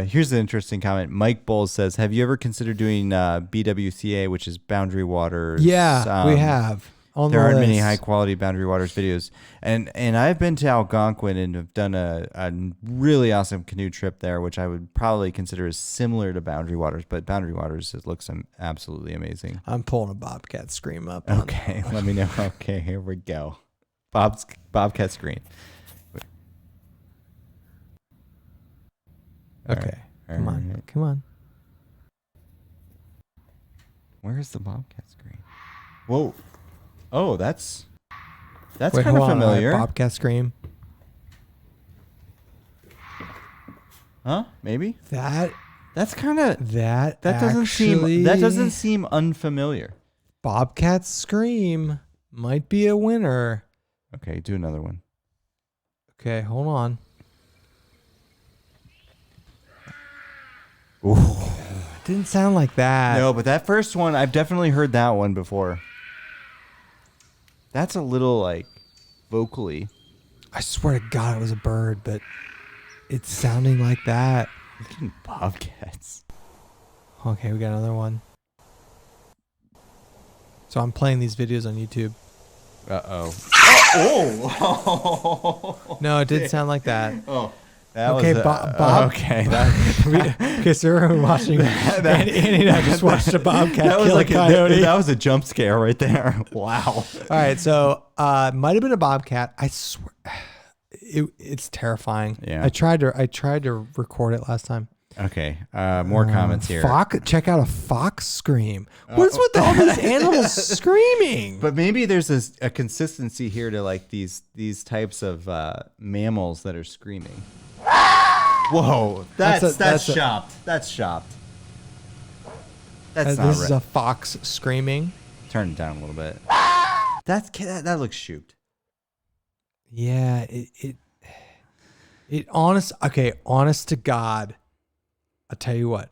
Here's an interesting comment. Mike Bowles says, have you ever considered doing BWCA, which is Boundary Waters? Yeah, we have. There aren't many high quality Boundary Waters videos. And I've been to Algonquin and have done a really awesome canoe trip there, which I would probably consider as similar to Boundary Waters, but Boundary Waters, it looks absolutely amazing. I'm pulling a bobcat scream up. Okay, let me know. Okay, here we go. Bobcat scream. Okay, come on. Where's the bobcat scream? Whoa. Oh, that's Wait, kind of familiar. Bobcat scream. Huh? Maybe that's kind of that doesn't seem unfamiliar. Bobcat scream might be a winner. Okay, do another one. Okay, hold on. Ooh. It didn't sound like that. No, but that first one, I've definitely heard that one before. That's a little like vocally. I swear to God it was a bird, but it's sounding like that. Bobcats. Okay, we got another one. So I'm playing these videos on YouTube. Uh-oh. Oh! No, it did sound like that. Oh. Okay, Bob. Okay. Okay, so everyone watching, Andy and I just watched a bobcat kill a coyote. That was a jump scare right there. Wow. All right, so might have been a bobcat. I swear, it's terrifying. Yeah. I tried to record it last time. Okay. More comments here. Check out a fox scream. What is with all these animals screaming? But maybe there's a consistency here to like these types of mammals that are screaming. Whoa, that's shopped. That's shopped. That's not this right. is a fox screaming. Turn it down a little bit. That looks shoot. Yeah, honest to God, I'll tell you what.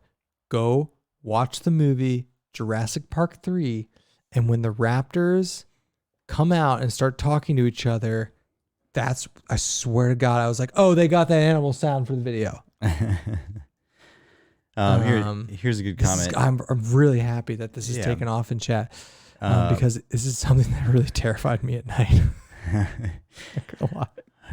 Go watch the movie Jurassic Park 3, and when the raptors come out and start talking to each other, I swear to God, I was like, oh, they got that animal sound for the video. Here's a good comment. I'm really happy that this is taken off in chat because this is something that really terrified me at night.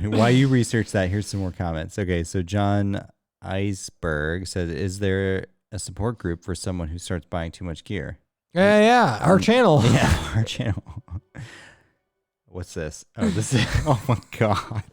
While you research that, here's some more comments. Okay, so John Iceberg says, is there a support group for someone who starts buying too much gear? Yeah, our channel. Yeah, our channel. What's this? Oh, this is, oh my God.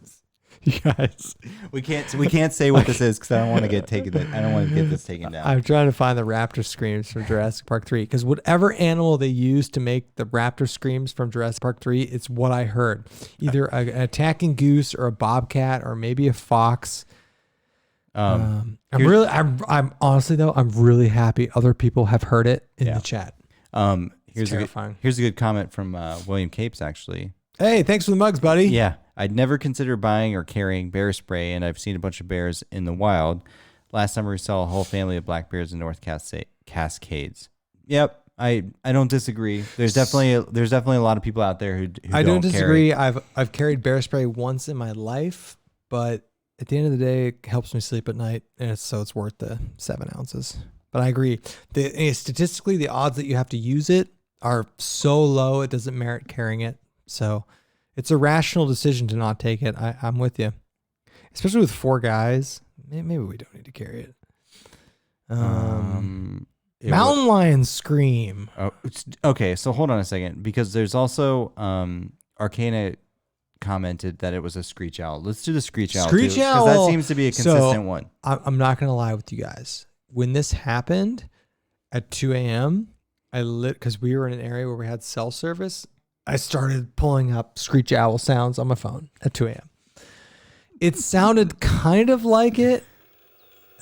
You guys, we can't say what this is because I don't want to get taken. I don't want to get this taken down. I'm trying to find the raptor screams from Jurassic Park 3 because whatever animal they used to make the raptor screams from Jurassic Park 3, it's what I heard. Either an attacking goose or a bobcat or maybe a fox. I'm honestly though, I'm really happy other people have heard it in the chat. Here's a good comment from William Capes actually. Hey, thanks for the mugs, buddy. Yeah. I'd never consider buying or carrying bear spray, and I've seen a bunch of bears in the wild. Last summer, we saw a whole family of black bears in North Cascades. Yep, I don't disagree. There's definitely a lot of people out there who I don't disagree. Carry. I've carried bear spray once in my life, but at the end of the day, it helps me sleep at night, and it's worth the 7 ounces. But I agree. Statistically, the odds that you have to use it are so low, it doesn't merit carrying it. So it's a rational decision to not take it. I'm with you. Especially with 4 guys. Maybe we don't need to carry it. Mountain lions scream. Oh, okay, so hold on a second. Because there's also Arcana commented that it was a screech owl. Let's do the screech owl. Screech owl. Because that seems to be a consistent one. I'm not going to lie with you guys. When this happened at 2 a.m., because we were in an area where we had cell service, I started pulling up screech owl sounds on my phone at 2 a.m. It sounded kind of like it.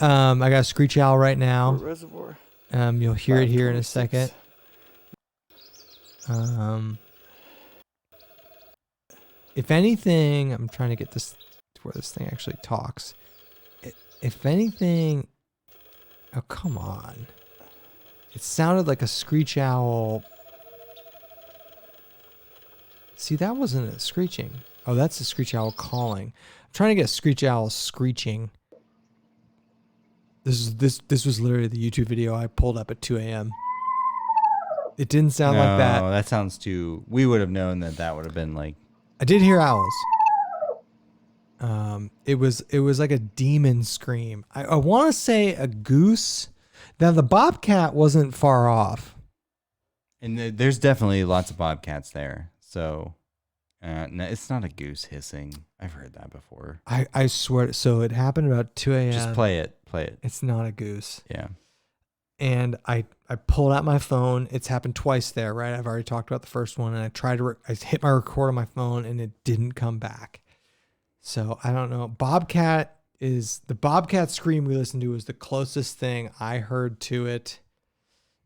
I got a screech owl right now. Reservoir. You'll hear it here in a second. If anything, I'm trying to get this to where this thing actually talks. If anything, oh, come on. It sounded like a screech owl. See, that wasn't a screeching. Oh, that's a screech owl calling. I'm trying to get a screech owl screeching. This was literally the YouTube video I pulled up at 2 a.m. It didn't sound like that. No, that sounds too... We would have known that would have been like... I did hear owls. It was like a demon scream. I want to say a goose. Now, the bobcat wasn't far off. And there's definitely lots of bobcats there. So, no, it's not a goose hissing. I've heard that before. I swear. So it happened about 2 a.m. Just play it. It's not a goose. Yeah. And I pulled out my phone. It's happened twice there, right? I've already talked about the first one. And I tried to, I hit my record on my phone and it didn't come back. So I don't know. The bobcat scream we listened to was the closest thing I heard to it.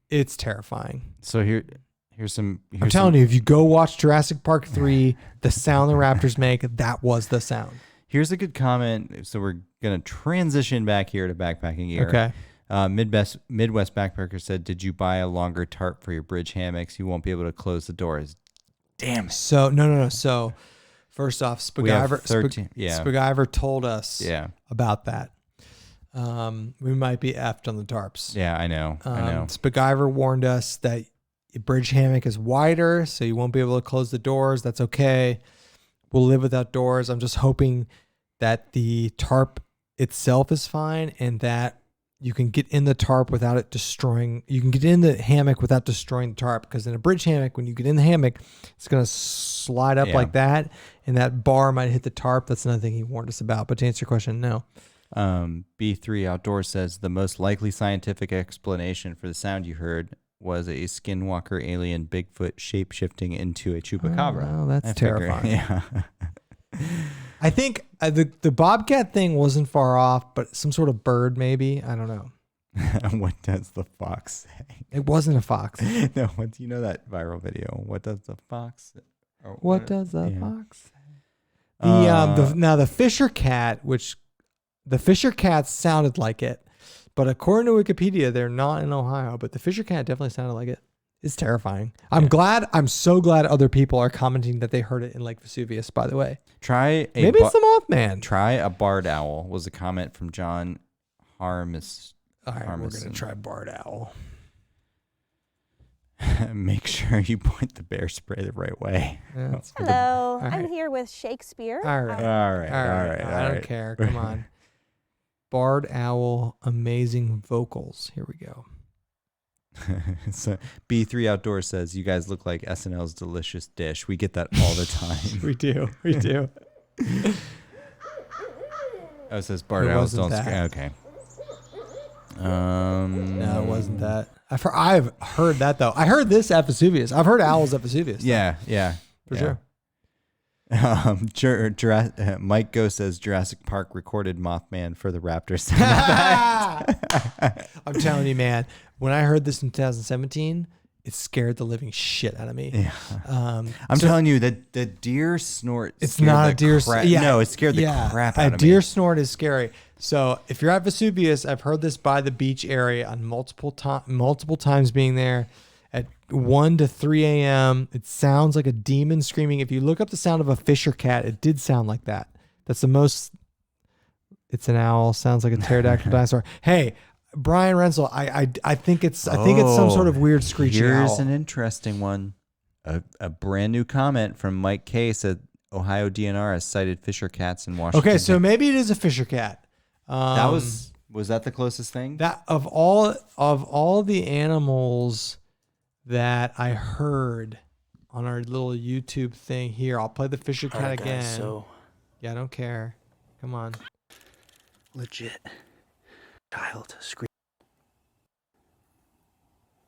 It's terrifying. So here's some. I'm telling you, if you go watch Jurassic Park 3, the sound the raptors make, that was the sound. Here's a good comment. So we're gonna transition back here to backpacking gear. Okay. Midwest Backpacker said, "Did you buy a longer tarp for your bridge hammocks? You won't be able to close the doors." Damn it. So no. So first off, Spaguyver told us about that. We might be effed on the tarps. Yeah, I know. Spaguyver warned us that your bridge hammock is wider, so you won't be able to close the doors. That's okay. We'll live without doors. I'm just hoping that the tarp itself is fine and that you can get in the tarp without it destroying. You can get in the hammock without destroying the tarp, because in a bridge hammock, when you get in the hammock, it's going to slide up like that, and that bar might hit the tarp. That's another thing he warned us about. But to answer your question, no. B3 Outdoor says the most likely scientific explanation for the sound you heard was a skinwalker alien Bigfoot shape-shifting into a chupacabra. Oh, that's terrifying. Yeah. I think the bobcat thing wasn't far off, but some sort of bird maybe. I don't know. What does the fox say? It wasn't a fox. No, you know that viral video? What does the fox say? What does the fox say? Now the Fisher cat, which the Fisher cat sounded like it, but according to Wikipedia, they're not in Ohio. But the Fisher cat definitely sounded like it. It's terrifying. I'm so glad other people are commenting that they heard it in Lake Vesuvius, by the way. Maybe it's the Mothman. Try a barred owl was a comment from John Harmis. All right, we're going to try barred owl. Make sure you point the bear spray the right way. Yeah, Hello, right. I'm here with Shakespeare. All right. All right. I don't care. Come on. Barred owl, amazing vocals. Here we go. So B3 Outdoors says, you guys look like SNL's delicious dish. We get that all the time. We do. Oh, it says barred owls don't scream. Okay. No, it wasn't that. I've heard that though. I heard this at Vesuvius. I've heard owls at Vesuvius. Yeah. For sure. Mike Go says Jurassic Park recorded Mothman for the Raptors. I'm telling you, man, when I heard this in 2017, it scared the living shit out of me. Yeah. I'm telling you that the deer snort. It's not a deer. No, it scared the crap out of me. A deer snort is scary. So if you're at Vesuvius, I've heard this by the beach area on multiple times being there. At 1 to 3 a.m., it sounds like a demon screaming. If you look up the sound of a fisher cat, it did sound like that. That's the most. It's an owl. Sounds like a pterodactyl dinosaur. Hey, Brian Renzel, I think it's some sort of weird screeching owl. Here's an interesting one. A brand new comment from Mike K said Ohio DNR has cited fisher cats in Washington. Okay, so maybe it is a fisher cat. That was that the closest thing? That of all the animals that I heard on our little YouTube thing here, I'll play the fisher cat Alright, again. guys, so Yeah, I don't care. Come on. legit child scream.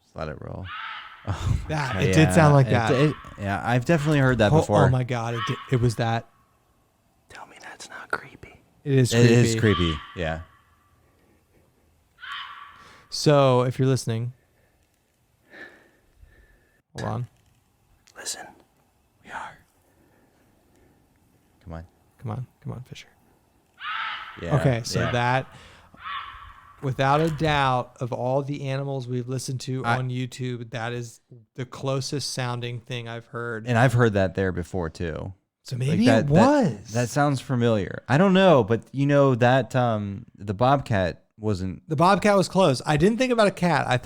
Just let it roll. It did sound like that. Yeah, I've definitely heard that before. Oh my god, it was that. Tell me that's not creepy. It is creepy. It is creepy. Yeah. So if you're listening, hold on. Listen, We are. Come on, Fisher. Yeah. Okay, so that, without a doubt, of all the animals we've listened to on YouTube, that is the closest sounding thing I've heard. And I've heard that there before too. So maybe it was. That sounds familiar. I don't know, but you know that the bobcat wasn't. The bobcat was close. I didn't think about a cat. I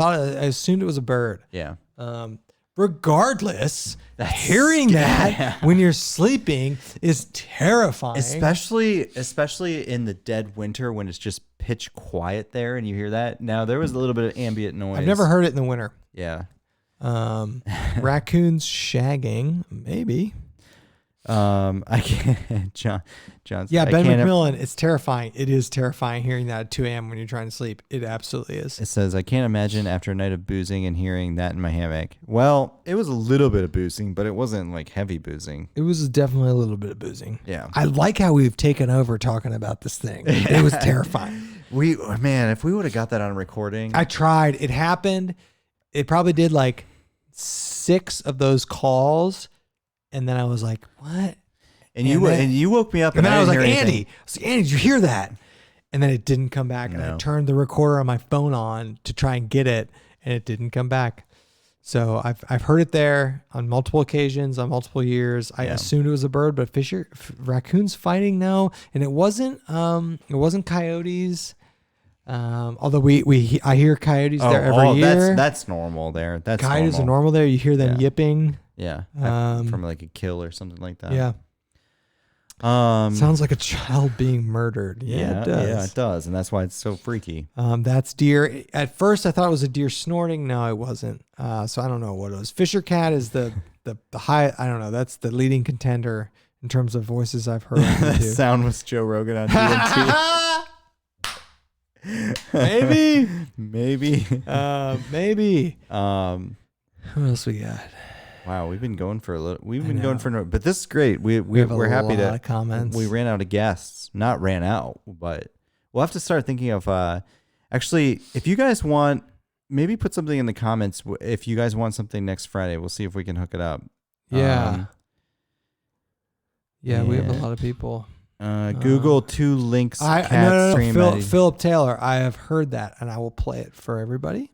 assumed it was a bird. Yeah. Regardless, hearing that when you're sleeping is terrifying. Especially in the dead winter when it's just pitch quiet there and you hear that. Now there was a little bit of ambient noise. I've never heard it in the winter. Yeah. Raccoons shagging, maybe. I can't. John's. Yeah, Ben McMillan. It's terrifying. It is terrifying hearing that at 2 a.m. when you're trying to sleep. It absolutely is. It says, I can't imagine after a night of boozing and hearing that in my hammock. Well, it was a little bit of boozing, but it wasn't like heavy boozing. It was definitely a little bit of boozing. Yeah. I like how we've taken over talking about this thing. It was terrifying. If we would have got that on recording. I tried. It happened. It probably did like 6 of those calls. And then I was like, what? And you woke me up. And then I was like, Andy. Andy, did you hear that? And then it didn't come back. And I turned the recorder on my phone on to try and get it, and it didn't come back. So I've heard it there on multiple occasions, on multiple years. I assumed it was a bird, but raccoons fighting, no. And it wasn't coyotes. Although I hear coyotes there every year. That's normal there. That's coyotes are normal there. You hear them yipping. Yeah. From like a kill or something like that. Yeah. Sounds like a child being murdered. Yeah, it does. Yeah, it does. And that's why it's so freaky. That's deer. At first I thought it was a deer snorting. No, it wasn't. So I don't know what it was. Fisher cat is the high. I don't know. That's the leading contender in terms of voices I've heard. That sound was Joe Rogan on TNT. Maybe. Maybe. What else we got? Wow, we've been going for a little. But this is great. We're happy to. A lot of comments. We ran out of guests. Not ran out, but we'll have to start thinking of. Actually, if you guys want, maybe put something in the comments. If you guys want something next Friday, we'll see if we can hook it up. Yeah. We have a lot of people. Google 2 links. Stream. Philip Taylor. I have heard that, and I will play it for everybody.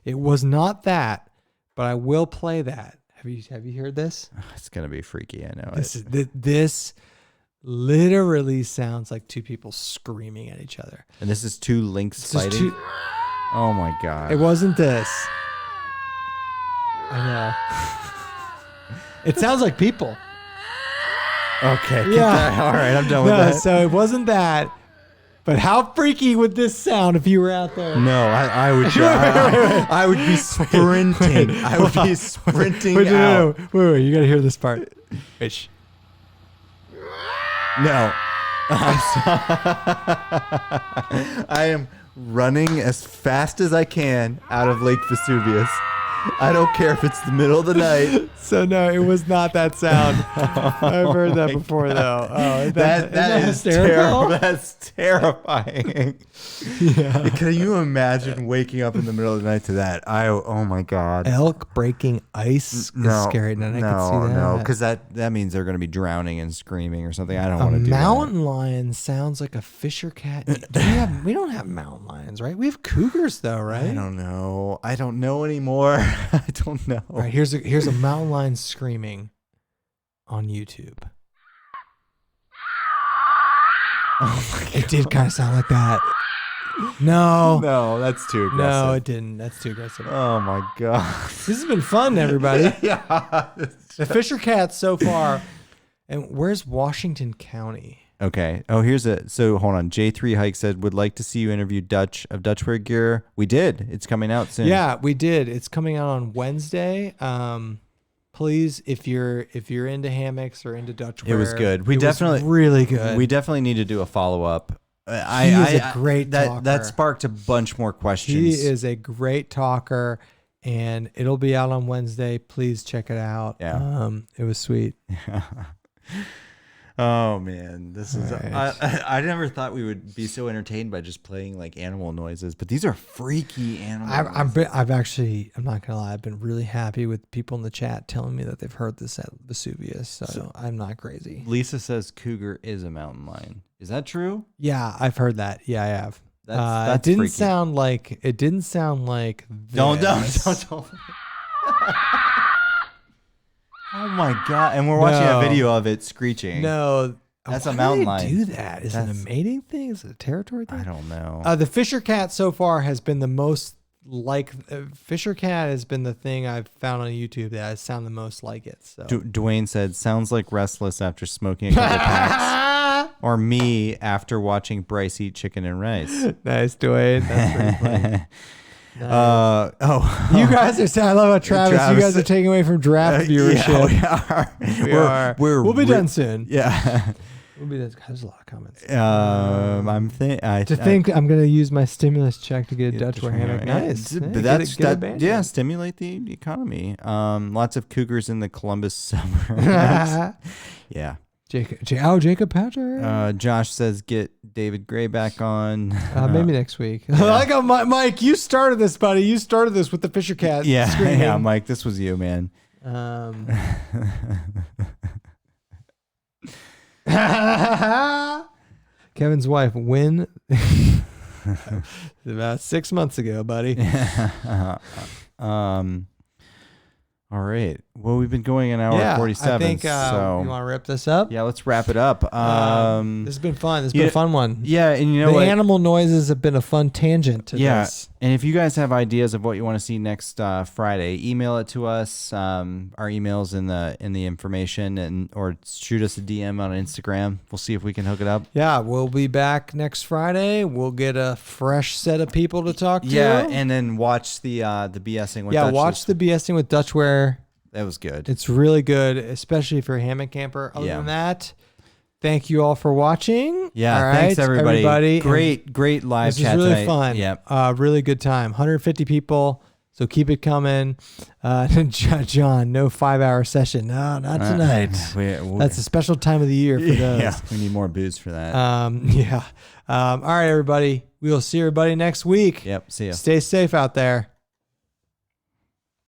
It was not that, but I will play that. Have you heard this? It's gonna be freaky. I know This literally sounds like two people screaming at each other. And this is two lynx fighting. Oh my god! It wasn't this. I know. It sounds like people. Okay. Yeah. All right. I'm done with that. So it wasn't that. But how freaky would this sound if you were out there? No, I would. I would be sprinting. I would be sprinting out. Wait. You gotta hear this part. Wait. No. I am running as fast as I can out of Lake Vesuvius. I don't care if it's the middle of the night. So no, it was not that sound. I've heard that before though. Oh, that is terrible. That's terrifying. Yeah. Can you imagine waking up in the middle of the night to that? Oh my god. Elk breaking ice is scary. And I can see that. No, because that means they're going to be drowning and screaming or something. I don't want to do that. A mountain lion sounds like a fisher cat. We don't have mountain lions, right? We have cougars though, right? I don't know anymore. I don't know. All right, here's a mountain lion screaming on YouTube. Oh my God. It did kind of sound like that. No, that's too aggressive. no, it didn't. That's too aggressive. Oh my god. This has been fun, everybody. Yeah. The fisher cats so far. And where's Washington County? Okay. Oh, so hold on. J3 Hike said, would like to see you interview Dutch of Dutchware Gear. We did. It's coming out soon. Yeah, we did. It's coming out on Wednesday. Please, if you're into hammocks or into Dutchware. It was good. Was really good. We definitely need to do a follow-up. He is a great talker. That sparked a bunch more questions. He is a great talker, and it'll be out on Wednesday. Please check it out. Yeah. It was sweet. Oh man, this is. Right. I never thought we would be so entertained by just playing like animal noises, but these are freaky animal noises. I'm not gonna lie, I've been really happy with people in the chat telling me that they've heard this at Vesuvius, so I'm not crazy. Lisa says cougar is a mountain lion. Is that true? Yeah, I've heard that. Yeah, I have. That's it didn't freaky. sound like. It didn't sound like. Don't. This. Oh my god! And we're watching a video of it screeching. No, that's why a mountain do they lion. do that? Is it a mating thing? Is it a territory thing? I don't know. The fisher cat so far has been the most like. Fisher cat has been the thing I've found on YouTube that I sound the most like it. So Dwayne said, "Sounds like Restless after smoking a couple packs." Or me after watching Bryce eat chicken and rice. Nice, Dwayne. That's pretty funny. Nice. You guys are saying, I love how Travis, you guys are taking away from draft viewership. Yeah, we'll be done soon. Yeah. We'll be done. God, there's a lot of comments. I'm I'm going to use my stimulus check to get a Dutchware hammock. Nice. But stimulate the economy. Lots of cougars in the Columbus suburbs. Yeah. Jacob Patrick. Josh says get David Gray back on. Maybe next week. I like how Mike, you started this, buddy. You started this with the fisher cat. Yeah, screaming. Yeah, Mike, this was you, man. Kevin's wife, about 6 months ago, buddy. All right. Well, we've been going an hour 47. I think so you want to wrap this up? Yeah, let's wrap it up. This has been fun. This has been a fun one. Yeah, and you know the what? animal noises have been a fun tangent to this. And if you guys have ideas of what you want to see next Friday, email it to us. Our email's in the information, or shoot us a DM on Instagram. We'll see if we can hook it up. Yeah, we'll be back next Friday. We'll get a fresh set of people to talk to. Yeah, and then watch the BSing with watch the BSing with Dutchware. That was good. It's really good, especially if you're a hammock camper. Other than that, thank you all for watching. Yeah, all thanks right, everybody. Great live chat really tonight. Fun. Yep. Really good time. 150 people, so keep it coming. John, no 5-hour session. No, not tonight. That's a special time of the year for those. Yeah, we need more booze for that. All right, everybody. We will see everybody next week. Yep, see ya. Stay safe out there.